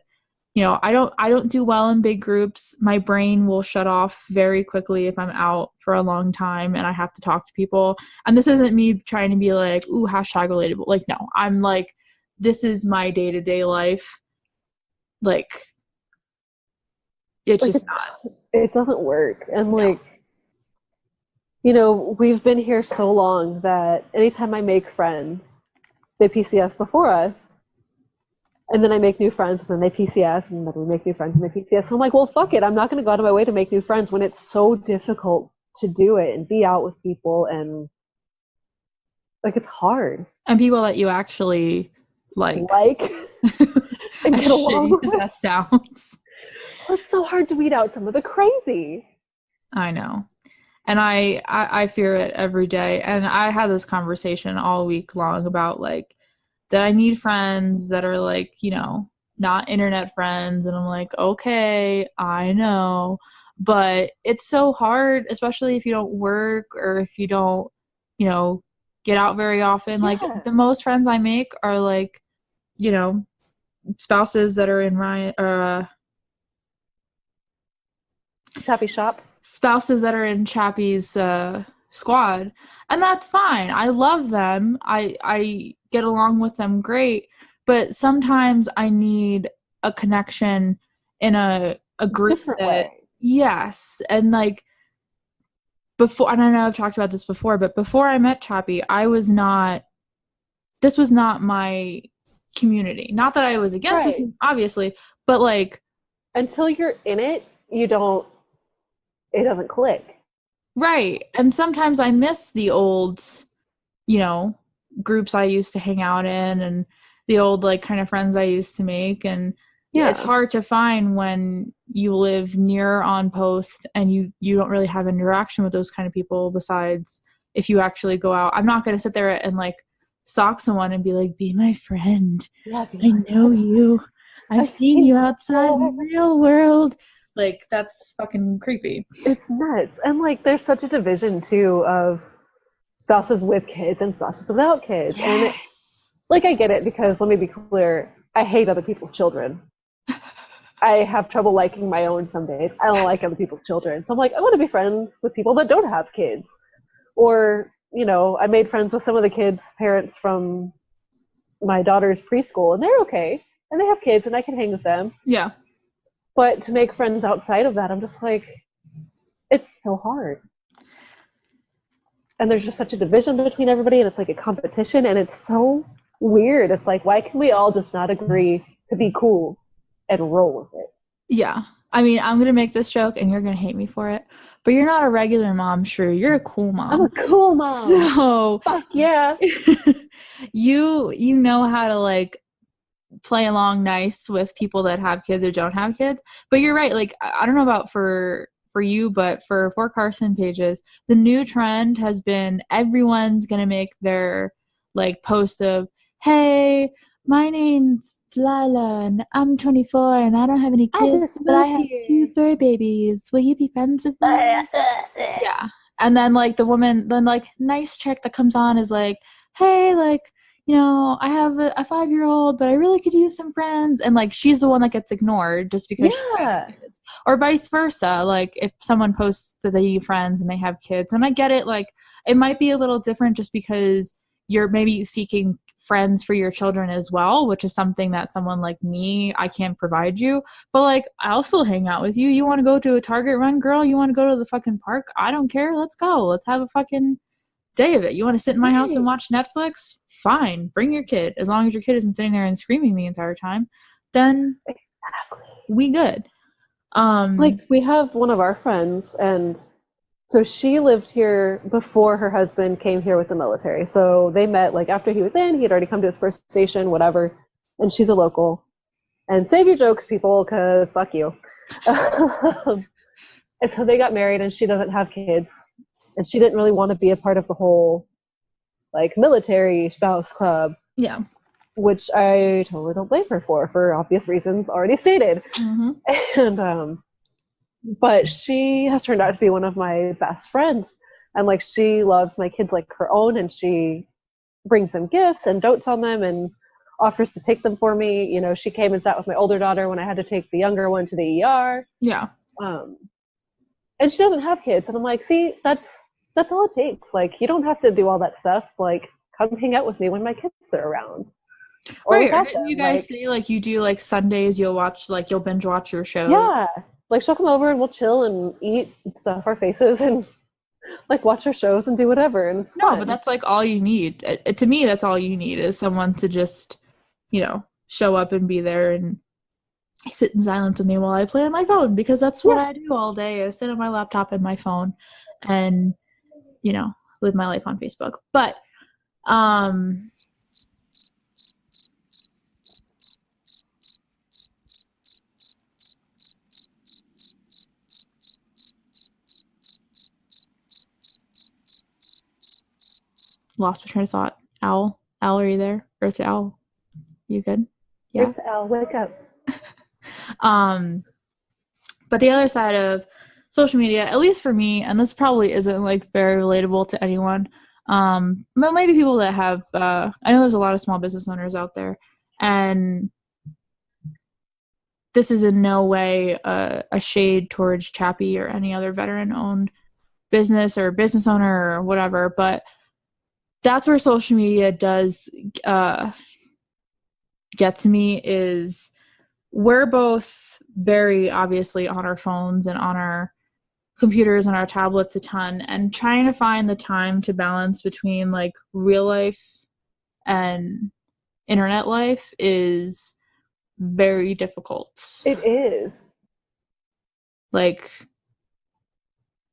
I don't do well in big groups. My brain will shut off very quickly if I'm out for a long time and I have to talk to people. And this isn't me trying to be like, ooh, hashtag relatable. Like, no, I'm like, this is my day-to-day life. Like, it's just not. It doesn't work. And like, we've been here so long that anytime I make friends, they PCS before us, and then I make new friends, and then they PCS, and then we make new friends, and they PCS. So I'm like, well, fuck it. I'm not going to go out of my way to make new friends when it's so difficult to do it and be out with people, and like it's hard. And people that you actually like and get along with. That sounds. It's so hard to weed out some of the crazy. I know. And I fear it every day. And I had this conversation all week long about like that I need friends that are like, not internet friends. And I'm like, okay, I know. But it's so hard, especially if you don't work or if you don't, get out very often. Yeah. Like the most friends I make are like, spouses that are in Chappie shop. Spouses that are in Chappie's squad, and that's fine. I love them. I get along with them great, but sometimes I need a connection in a group different that way. Yes, and like before, and I know I've talked about this before, but before I met Chappie, this was not my community. Not that I was against this, obviously, but like until you're in it, it doesn't click. Right. And sometimes I miss the old, groups I used to hang out in and the old like kind of friends I used to make. And it's hard to find when you live near on post and you don't really have interaction with those kind of people besides if you actually go out. I'm not going to sit there and like stalk someone and be like, be my friend. Yeah, I know you. I've seen you outside in the real world. Like, that's fucking creepy. It's nuts. And, like, there's such a division, too, of spouses with kids and spouses without kids. Yes. And, I get it because, let me be clear, I hate other people's children. I have trouble liking my own some days. I don't like other people's children. So I'm like, I want to be friends with people that don't have kids. Or, I made friends with some of the kids' parents from my daughter's preschool, and they're okay. And they have kids, and I can hang with them. Yeah. But to make friends outside of that, I'm just like, it's so hard. And there's just such a division between everybody, and it's like a competition, and it's so weird. It's like, why can we all just not agree to be cool and roll with it? Yeah. I mean, I'm going to make this joke and you're going to hate me for it, but you're not a regular mom, Shrew. You're a cool mom. I'm a cool mom. So, fuck yeah. you know how to like play along nice with people that have kids or don't have kids. But you're right. Like, I don't know about for you, but for Carson pages, the new trend has been everyone's going to make their like post of, hey, my name's Lila and I'm 24 and I don't have any kids, but I have 2 fur babies. Will you be friends with me? Yeah. And then like the woman, then like nice chick that comes on is like, hey, like, you know, I have a 5-year-old, but I really could use some friends. And like, she's the one that gets ignored just because she has kids. Or vice versa. Like if someone posts that they need friends and they have kids, and I get it, like it might be a little different just because you're maybe seeking friends for your children as well, which is something that someone like me, I can't provide you. But like, I'll still hang out with you. You want to go to a Target run, girl? You want to go to the fucking park? I don't care. Let's go. Let's have a fucking day of it. You want to sit in my house and watch Netflix? Fine. Bring your kid. As long as your kid isn't sitting there and screaming the entire time, then we good. Like we have one of our friends, and so she lived here before her husband came here with the military. So they met like after he was in, he had already come to his first station, whatever. And she's a local. And save your jokes, people, because fuck you. And so they got married, and she doesn't have kids. And she didn't really want to be a part of the whole like military spouse club. Yeah. Which I totally don't blame her for obvious reasons already stated. Mm-hmm. And but she has turned out to be one of my best friends, and like she loves my kids like her own, and she brings them gifts and dotes on them and offers to take them for me. You know, she came and sat with my older daughter when I had to take the younger one to the ER. Yeah. And she doesn't have kids, and I'm like, see, that's all it takes. Like, you don't have to do all that stuff. Like, come hang out with me when my kids are around. Or didn't you guys say like you do like Sundays you'll binge watch your show? Yeah. Like she'll come over and we'll chill and eat and stuff our faces and like watch our shows and do whatever, and it's fun. But that's like all you need. To me, that's all you need is someone to just, you know, show up and be there and sit in silence with me while I play on my phone, because that's what I do all day is sit on my laptop and my phone and, you know, live my life on Facebook. But lost my train of thought. Owl, are you there? Earth Owl, you good? Yeah. Earth Owl, wake up. But the other side of social media, at least for me, and this probably isn't like very relatable to anyone, but maybe people that have, I know there's a lot of small business owners out there, and this is in no way a shade towards Chappie or any other veteran-owned business or business owner or whatever, but that's where social media does get to me is we're both very obviously on our phones and on our computers and our tablets a ton, and trying to find the time to balance between like real life and internet life is very difficult. It is. Like,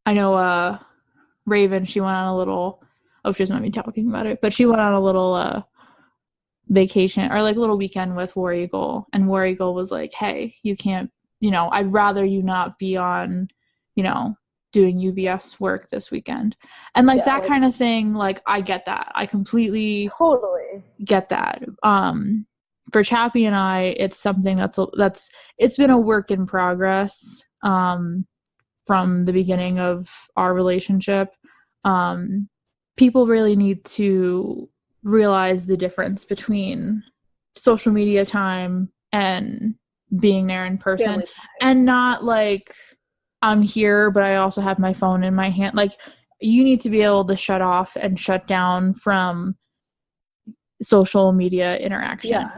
I know Raven, she went on a little, she doesn't want me talking about it, but she went on a little vacation or like a little weekend with War Eagle, and War Eagle was like, hey, you can't, you know, I'd rather you not be on, you know, doing UVS work this weekend. And like that kind of thing, like I get that. I completely get that. For Chappie and I, it's something that's it's been a work in progress from the beginning of our relationship. People really need to realize the difference between social media time and being there in person, and not like I'm here but I also have my phone in my hand. Like, you need to be able to shut off and shut down from social media interaction.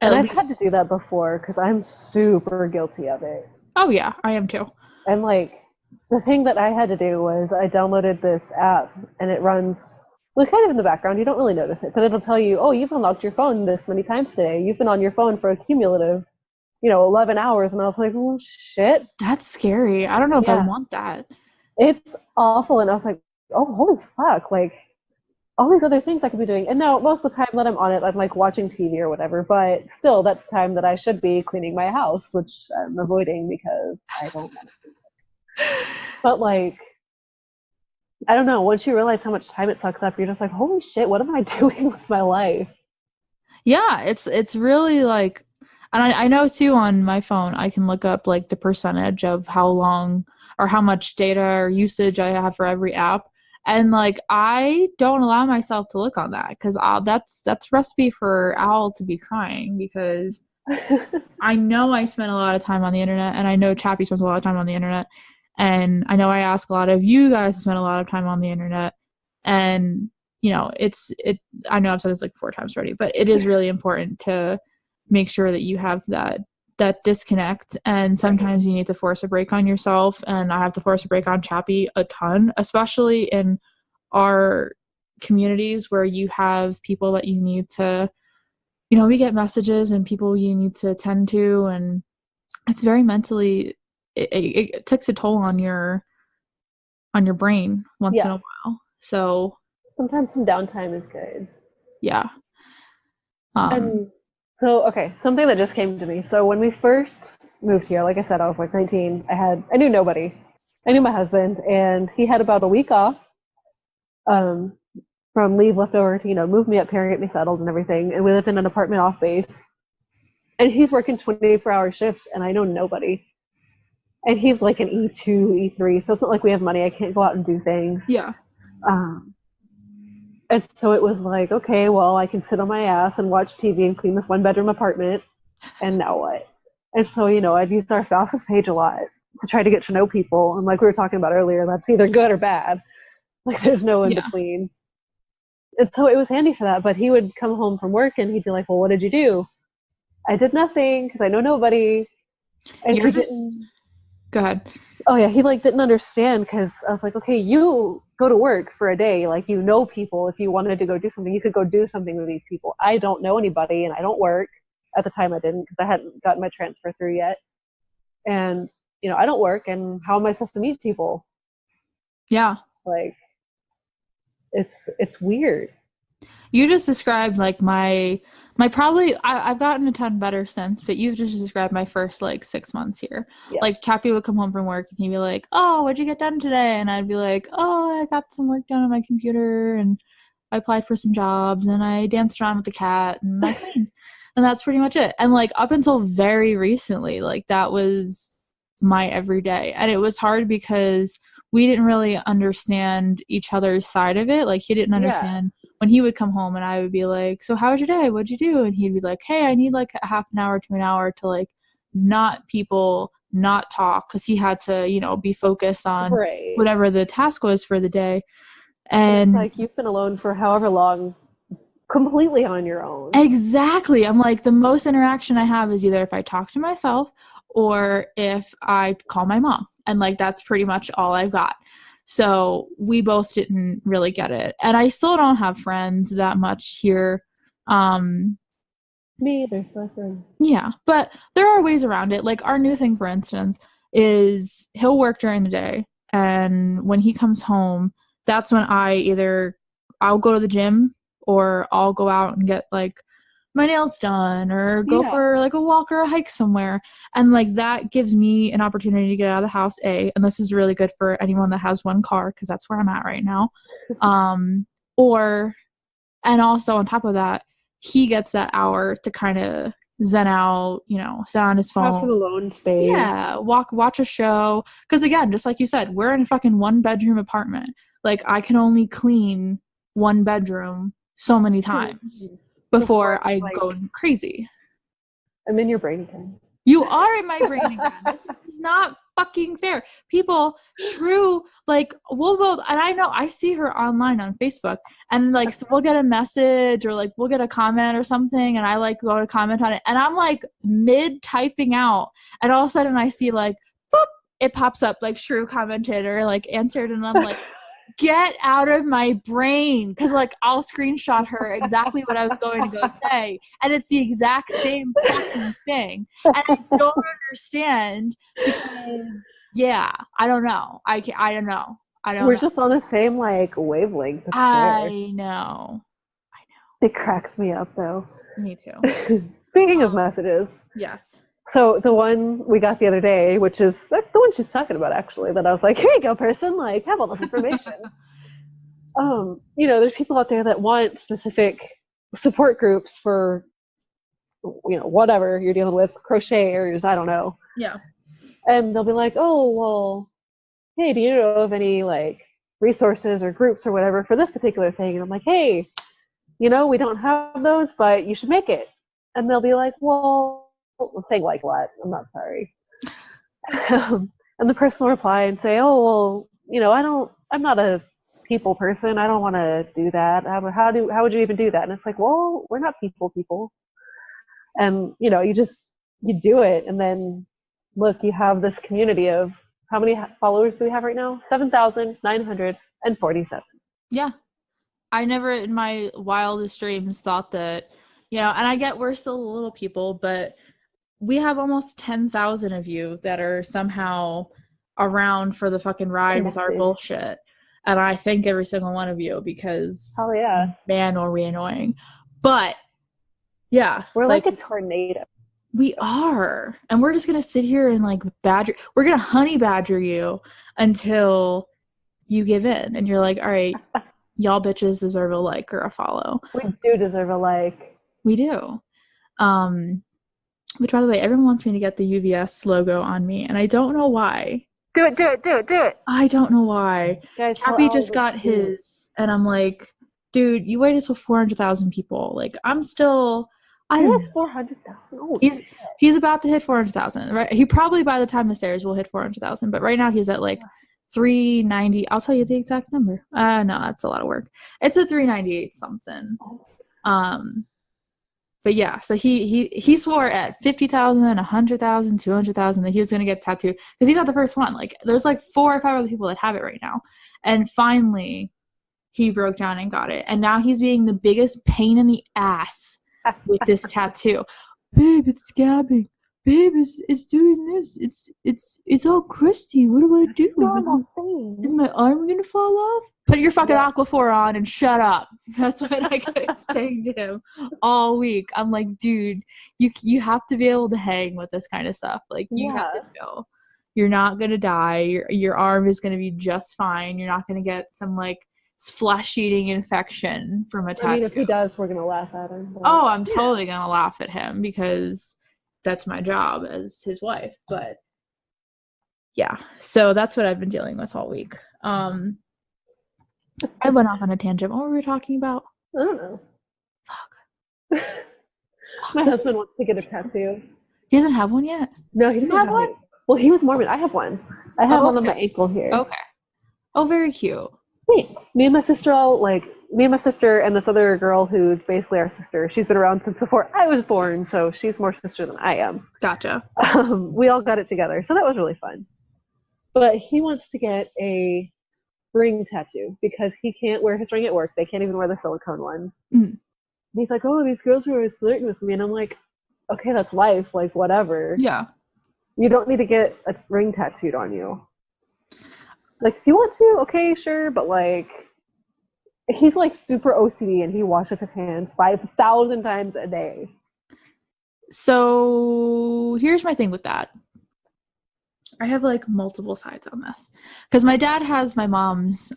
And I've had to do that before because I'm super guilty of it. Oh yeah, I am too. And like, the thing that I had to do was I downloaded this app, and it runs, well, kind of in the background. You don't really notice it, but it'll tell you, oh, you've unlocked your phone this many times today. You've been on your phone for a cumulative, 11 hours. And I was like, oh, shit. That's scary. I don't know if I want that. It's awful. And I was like, oh, holy fuck. Like, all these other things I could be doing. And now, most of the time that I'm on it, I'm like watching TV or whatever. But still, that's time that I should be cleaning my house, which I'm avoiding because I don't want to do it. But, like, I don't know. Once you realize how much time it sucks up, you're just like, holy shit, what am I doing with my life? Yeah, it's really like, and I know too on my phone, I can look up like the percentage of how long or how much data or usage I have for every app. And like, I don't allow myself to look on that because that's recipe for Owl to be crying, because I know I spend a lot of time on the internet, and I know Chappie spends a lot of time on the internet. And I know I ask a lot of you guys to spend a lot of time on the internet. And, I know I've said this like 4 times already, but it is really important to make sure that you have that disconnect. And sometimes you need to force a break on yourself. And I have to force a break on Chappie a ton, especially in our communities where you have people that you need to, we get messages and people you need to attend to. And it's very mentally, it takes a toll on your brain once in a while. So sometimes some downtime is good. Yeah. And so, okay, something that just came to me. So when we first moved here, like I said, I was like 19. I knew nobody. I knew my husband, and he had about a week off from leave left over to, move me up here and get me settled and everything. And we lived in an apartment off base. And he's working 24-hour shifts, and I know nobody. And he's like an E2, E3, so it's not like we have money. I can't go out and do things. Yeah. And so it was like, okay, well, I can sit on my ass and watch TV and clean this 1-bedroom apartment, and now what? And so, I'd use our Fastest page a lot to try to get to know people. And like we were talking about earlier, that's either good or bad. Like, there's no in between. And so it was handy for that. But he would come home from work, and he'd be like, well, what did you do? I did nothing because I know nobody. And he didn't... Go ahead. Oh, yeah, he didn't understand, because I was like, okay, you go to work for a day. Like, people. If you wanted to go do something, you could go do something with these people. I don't know anybody, and I don't work. At the time I didn't, because I hadn't gotten my transfer through yet. And, I don't work, and how am I supposed to meet people? Yeah. Like, it's weird. You just described I've gotten a ton better since, but you've just described my first 6 months here. Yeah. Like, Chappie would come home from work and he'd be like, oh, what'd you get done today? And I'd be like, oh, I got some work done on my computer, and I applied for some jobs, and I danced around with the cat, and I cleaned. And that's pretty much it. And up until very recently, that was my everyday. And it was hard because we didn't really understand each other's side of it. Like, he didn't understand when he would come home and I would be like, so how was your day? What'd you do? And he'd be like, hey, I need a half an hour to an hour to not talk, because he had to, be focused on whatever the task was for the day. And it's you've been alone for however long, completely on your own. Exactly. I'm the most interaction I have is either if I talk to myself or if I call my mom. And that's pretty much all I've got. So we both didn't really get it. And I still don't have friends that much here. Me either, so friends. Yeah, but there are ways around it. Our new thing, for instance, is he'll work during the day. And when he comes home, that's when I'll go to the gym, or I'll go out and get my nails done, or go for a walk or a hike somewhere. And that gives me an opportunity to get out of the house, and this is really good for anyone that has one car, because that's where I'm at right now. And also on top of that, he gets that hour to kind of zen out, sit on his phone, have some alone space. Yeah, watch a show, because again, just like you said, we're in a fucking 1-bedroom apartment. I can only clean 1 bedroom so many times before I go crazy. I'm in your brain again. You are in my brain again. This is not fucking fair. People, Shrew, we'll both, and I know I see her online on Facebook, and so we'll get a message, or we'll get a comment or something, and I go to comment on it, and I'm mid typing out, and all of a sudden I see boop, it pops up like Shrew commented or like answered, and I'm like, get out of my brain, because like I'll screenshot her exactly what I was going to go say, and it's the exact same fucking thing, and I don't understand because I don't know. I don't know. We're just on the same like wavelength. I know. It cracks me up though. Me too. Speaking of messages. Yes. So the one we got the other day, that's the one she's talking about actually, that I was like, here you go, person, like have all this information. There's people out there that want specific support groups for, whatever you're dealing with, crocheters, I don't know. Yeah. And they'll be like, oh, well, hey, do you know of any like resources or groups or whatever for this particular thing? And I'm like, hey, we don't have those, but you should make it. And they'll be like, well, I'm saying like what? I'm not sorry. And the person will reply and say, oh, well, I'm not a people person. I don't want to do that. How would you even do that? And it's like, well, we're not people. And, you do it. And then look, you have this community of, how many followers do we have right now? 7,947. Yeah. I never in my wildest dreams thought that, and I get we're still little people, but we have almost 10,000 of you that are somehow around for the fucking ride with our bullshit. And I thank every single one of you because, oh yeah, man, are we annoying. But yeah, we're like a tornado. We are. And we're just going to sit here and like we're going to honey badger you until you give in. And you're like, all right, y'all bitches deserve a like or a follow. We do deserve a like. We do. Which, by the way, everyone wants me to get the UVS logo on me, and I don't know why. Do it. I don't know why. Guys, Happy just got his, and I'm like, dude, you waited till 400,000 people. Like, I'm still... I don't know. 400,000. He's about to hit 400,000, right? He probably, by the time this airs, will hit 400,000, but right now he's at, like, 390. I'll tell you the exact number. No, that's a lot of work. It's a 398 something. But yeah, so he swore at 50,000, 100,000, 200,000 that he was going to get a tattoo because he's not the first one. Like, there's like 4 or 5 other people that have it right now. And finally, he broke down and got it. And now he's being the biggest pain in the ass with this tattoo. Babe, it's scabbing. Babe, it's doing this. It's all crusty. What do I do? Is my arm gonna fall off? Put your fucking Aquaphor on and shut up. That's what I kept saying to him all week. I'm like, dude, you have to be able to hang with this kind of stuff. Like, you have to know you're not gonna die. Your arm is gonna be just fine. You're not gonna get some like flesh-eating infection from a tattoo. I mean, if he does, we're gonna laugh at him. But... Oh, I'm totally gonna laugh at him because that's my job as his wife. But yeah, so that's what I've been dealing with all week. I went off on a tangent. What were we talking about? I don't know. Fuck. My husband wants to get a tattoo. He doesn't have one yet? No, he doesn't have one. Well, he was Mormon. I have one. I have one on my ankle here. Okay. Oh, very cute. Thanks. Me and my sister and this other girl who's basically our sister. She's been around since before I was born, so she's more sister than I am. Gotcha. We all got it together, so that was really fun. But he wants to get a ring tattoo because he can't wear his ring at work. They can't even wear the silicone one. Mm. He's like, oh, these girls are always flirting with me. And I'm like, okay, that's life. Like, whatever. Yeah. You don't need to get a ring tattooed on you. Like, if you want to, okay, sure. But, like, he's, like, super OCD and he washes his hands 5,000 times a day. So here's my thing with that. I have, like, multiple sides on this. Because my dad has my mom's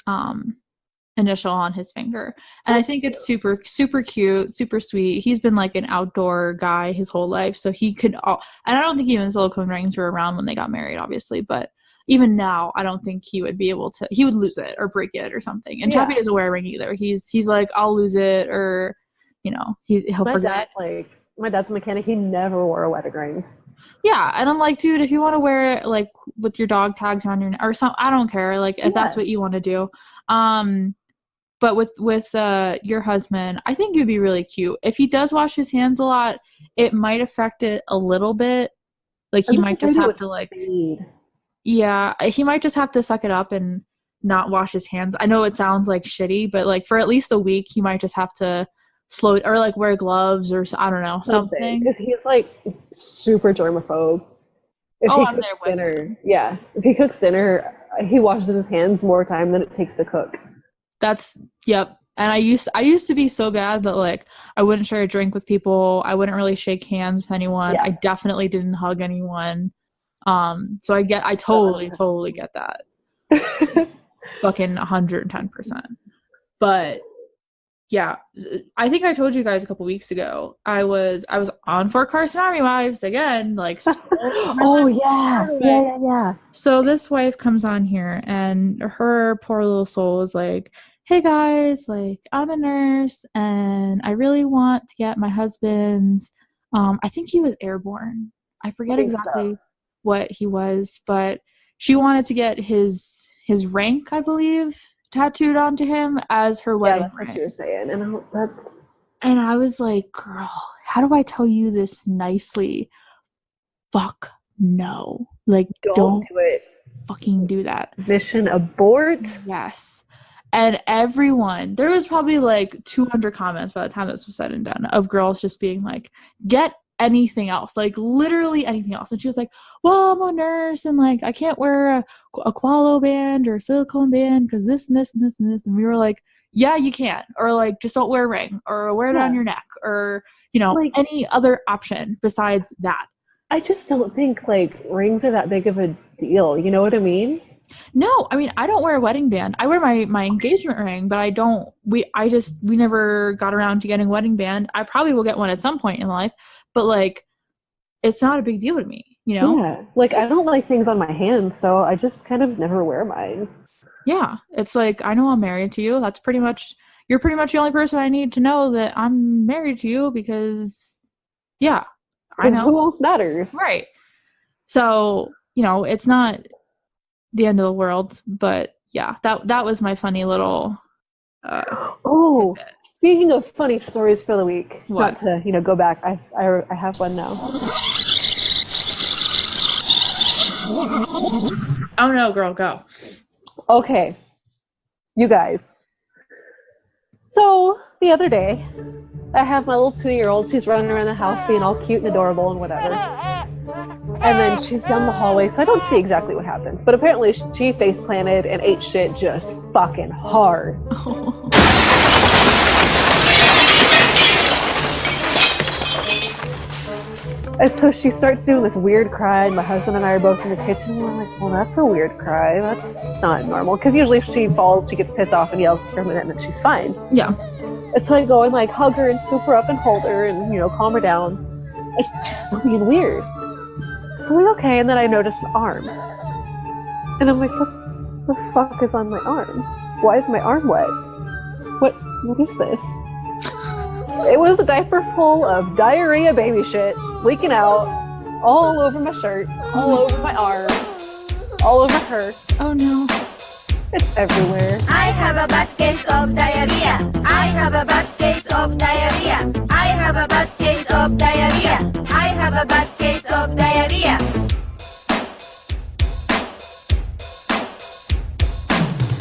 initial on his finger. And I think it's super, super cute, super sweet. He's been, like, an outdoor guy his whole life. So he could... and I don't think even silicone rings were around when they got married, obviously. But even now, I don't think he would be able to... He would lose it or break it or something. And Chappie doesn't wear a ring either. He's like, I'll lose it or, you know, he'll forget. My dad's a mechanic. He never wore a wedding ring. Yeah, and I'm like, dude, if you want to wear it, like, with your dog tags on your... or something, I don't care. Like, if that's what you want to do. But with your husband, I think it would be really cute. If he does wash his hands a lot, it might affect it a little bit. Like, he might just have to, like... Yeah, he might just have to suck it up and not wash his hands. I know it sounds like shitty, but like for at least a week, he might just have to slow or like wear gloves or I don't know, something. Because he's like super germaphobe. If he I'm cooks there with dinner, him. yeah. If he cooks dinner, he washes his hands more time than it takes to cook. Yep. And I used to be so bad that like I wouldn't share a drink with people. I wouldn't really shake hands with anyone. Yeah. I definitely didn't hug anyone. So I totally get that. Fucking 110%. But yeah, I think I told you guys a couple weeks ago. I was on Fort Carson Army Wives again, like. Oh yeah. So this wife comes on here, and her poor little soul is like, "Hey guys, like I'm a nurse, and I really want to get my husband's. I think he was airborne. I forget exactly what he was, but she wanted to get his rank, I believe, tattooed onto him as her wedding that's ring." what you were saying, And I was like, "Girl, how do I tell you this nicely? Fuck no. Like, don't do it. fucking do that. Mission abort." Yes. And everyone, there was probably like 200 comments by the time this was said and done of girls just being like, get anything else, like literally anything else. And she was like, well, I'm a nurse and like I can't wear a Qualo band or a silicone band because this and this and this and this. And we were like, yeah, you can. Or like just don't wear a ring or wear it on your neck or, you know, like, any other option besides that. I just don't think like rings are that big of a deal. You know what I mean? No, I mean, I don't wear a wedding band. I wear my engagement ring, but we never got around to getting a wedding band. I probably will get one at some point in life, but like, it's not a big deal to me, you know? Yeah. Like, I don't like things on my hands, so I just kind of never wear mine. Yeah. It's like, I know I'm married to you. You're pretty much the only person I need to know that I'm married to you because, yeah, I know. Who else matters? Right. So, you know, it's not the end of the world, but yeah, that was my funny little speaking of funny stories for the week, what? Not to go back, I have one now. Oh no, girl, go. Okay, you guys, so the other day I have my little 2-year-old. She's running around the house being all cute and adorable and whatever. And then she's down the hallway, so I don't see exactly what happened. But apparently she face planted and ate shit just fucking hard. And so she starts doing this weird cry, and my husband and I are both in the kitchen, and we're like, well, that's a weird cry. That's not normal. Because usually if she falls, she gets pissed off and yells for a minute, and then she's fine. Yeah. And so I go and like hug her and scoop her up and hold her and, calm her down. And she's still being weird. I'm like, okay, and then I noticed an arm. And I'm like, what the fuck is on my arm? Why is my arm wet? What is this? It was a diaper full of diarrhea baby shit leaking out all over my shirt, all over my arm, all over her. Oh no. It's everywhere. I have a bad case of diarrhea. I have a bad case of diarrhea. I have a bad case of diarrhea. I have a bad case of diarrhea.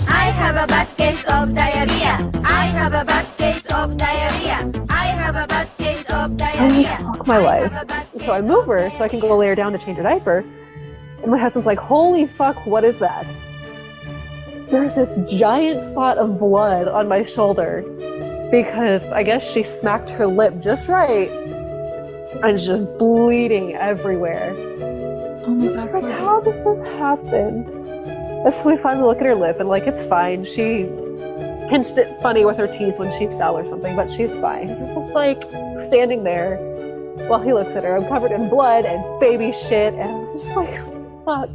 I have a bad case of diarrhea. I have a bad case of diarrhea. I have a bad case of diarrhea. Fuck my life. So I move her so I can go lay her down to change her diaper. And my husband's like, holy fuck, what is that? There's this giant spot of blood on my shoulder because I guess she smacked her lip just right and it's just bleeding everywhere. Oh my god. It's like, how did this happen? And so we finally look at her lip and like, it's fine. She pinched it funny with her teeth when she fell or something, but she's fine. It's just like standing there while he looks at her. I'm covered in blood and baby shit and I'm just like, fuck.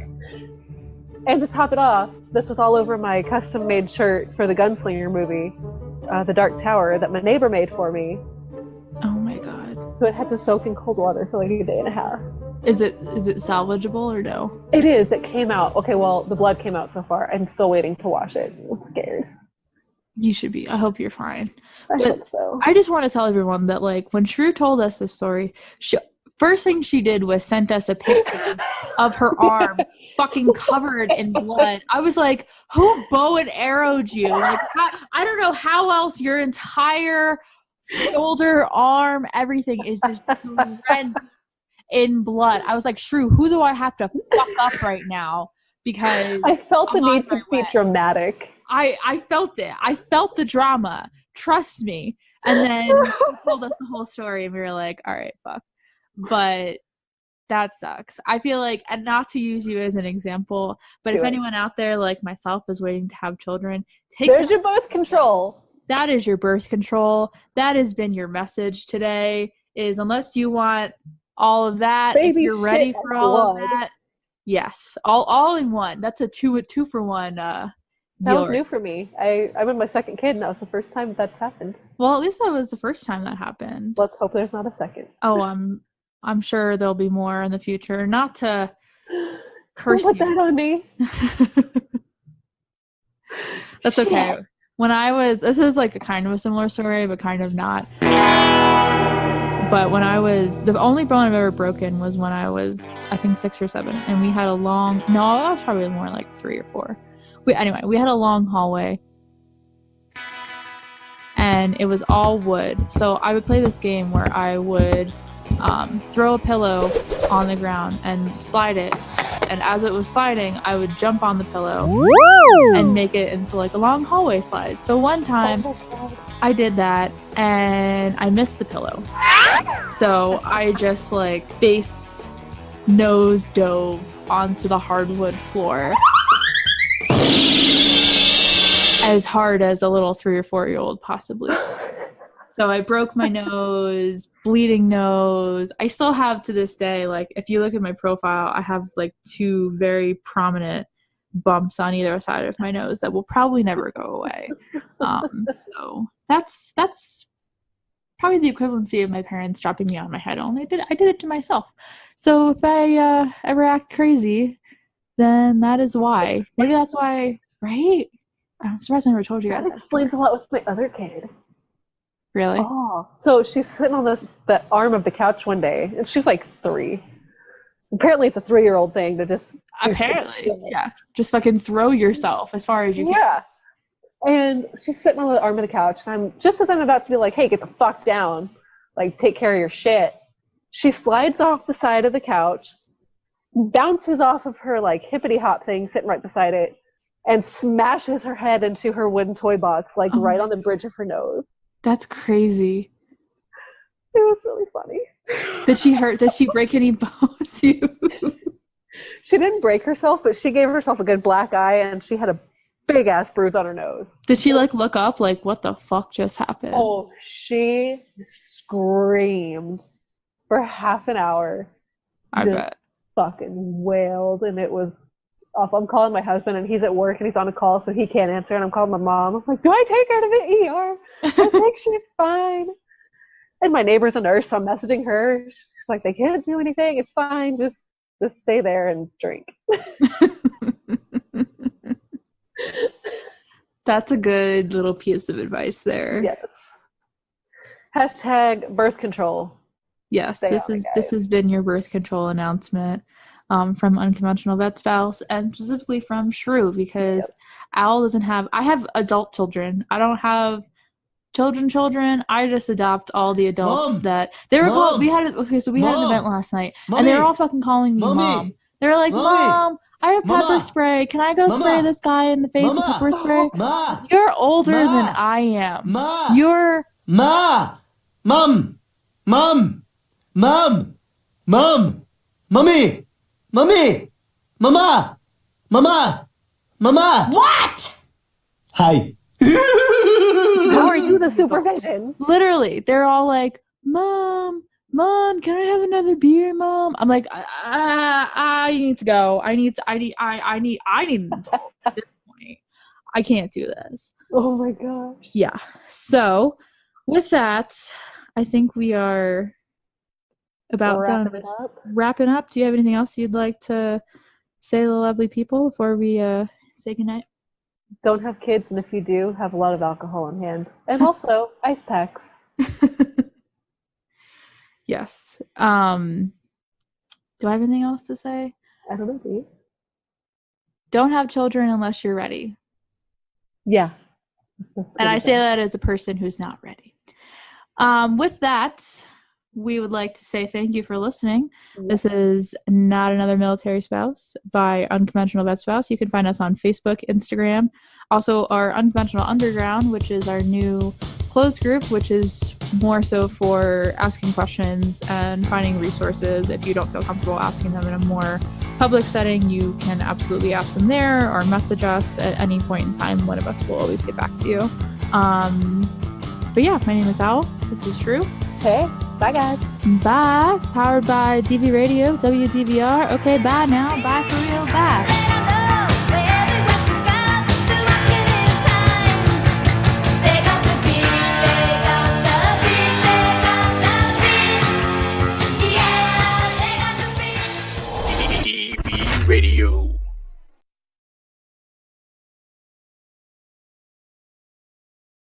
And to top it off, this was all over my custom-made shirt for the Gunslinger movie, The Dark Tower, that my neighbor made for me. Oh my god. So it had to soak in cold water for like a day and a half. Is it salvageable or no? It is. It came out. Okay, well, the blood came out so far. I'm still waiting to wash it. I'm scared. You should be. I hope you're fine. I hope so. I just want to tell everyone that, like, when Shrew told us this story, First thing she did was sent us a picture of her arm fucking covered in blood. I was like, who bow and arrowed you? Like, I don't know how else your entire shoulder, arm, everything is just drenched in blood. I was like, Shrew, who do I have to fuck up right now? Because I felt the need to be dramatic. I felt it. I felt the drama. Trust me. And then he told us the whole story, and we were like, all right, fuck. But that sucks. I feel like, and not to use you as an example, but if anyone out there like myself is waiting to have children, there's your birth control. That is your birth control. That has been your message today, is unless you want all of that, baby, if you're ready for all of that, yes, all in one. That's a two for one that was new for me. I'm in my second kid, and that was the first time that's happened. Well, at least that was the first time that happened. Let's hope there's not a second. Oh, I'm sure there'll be more in the future. Not to curse Don't put that on me. That's okay. When I was, this is like a kind of a similar story, but kind of not. But when I was, the only bone I've ever broken was when I was, I think 6 or 7, and we had a long, no, I was probably more like 3 or 4. We had a long hallway, and it was all wood. So I would play this game where I would throw a pillow on the ground and slide it, and as it was sliding, I would jump on the pillow and make it into like a long hallway slide. So one time I did that and I missed the pillow. So I just like nose dove onto the hardwood floor as hard as a little 3 or 4-year-old possibly. So I broke my nose, bleeding nose. I still have to this day, like if you look at my profile, I have like 2 very prominent bumps on either side of my nose that will probably never go away. So that's probably the equivalency of my parents dropping me on my head. Only I did it to myself. So if I ever act crazy, then that is why. Maybe that's why, right? I'm surprised I never told you guys that. Explains a lot with my other kid. Really? Oh, so she's sitting on the arm of the couch one day, and she's like 3. Apparently, it's a 3-year-old thing to just just fucking throw yourself as far as you can. Yeah. And she's sitting on the arm of the couch, and I'm about to be like, hey, get the fuck down, like take care of your shit. She slides off the side of the couch, bounces off of her like hippity hop thing sitting right beside it, and smashes her head into her wooden toy box, like right on the bridge of her nose. That's crazy. It was really funny. Did she break any bones? She didn't break herself, but she gave herself a good black eye, and she had a big ass bruise on her nose. Did she like look up like what the fuck just happened? Oh, she screamed for half an hour. I bet. Fucking wailed, and it was awful. I'm calling my husband, and he's at work, and he's on a call, so he can't answer, and I'm calling my mom. I'm like, do I take her to the ER? I think she's fine. And my neighbor's a nurse, so I'm messaging her. She's like, they can't do anything. It's fine. Just stay there and drink. That's a good little piece of advice there. Yes. Hashtag birth control. Yes, this has been your birth control announcement from Unconventional Vet Spouse, and specifically from Shrew, because Owl doesn't have. I have adult children. I don't have children. I just adopt all the adults. Mom, that they were. We had an event last night, and they were all fucking calling me mom. They were like, Mom, I have pepper spray. Can I go spray this guy in the face with pepper spray? You're older than I am. You're Mom, Mommy, Mama. What? Hi. How are you the supervision? Literally, they're all like, Mom, can I have another beer, Mom? I'm like, I need to go. I need an adult at this point. I can't do this. Oh my gosh. Yeah. So, with that, I think we are about done with wrapping up. Do you have anything else you'd like to say to the lovely people before we say goodnight? Don't have kids, and if you do, have a lot of alcohol on hand. And also, ice packs. Yes. Do I have anything else to say? I don't know, do you? Don't have children unless you're ready. Yeah. And I say that as a person who's not ready. With that, we would like to say thank you for listening. This is Not Another Military Spouse by Unconventional Vet Spouse. You can find us on Facebook, Instagram. Also, our Unconventional Underground, which is our new closed group, which is more so for asking questions and finding resources. If you don't feel comfortable asking them in a more public setting, you can absolutely ask them there or message us at any point in time. One of us will always get back to you. But yeah, my name is Al. This is Shrew. Hey, bye guys. Bye. Powered by DV Radio, WDVR. Okay, bye now. Bye for real. Bye. DV Radio.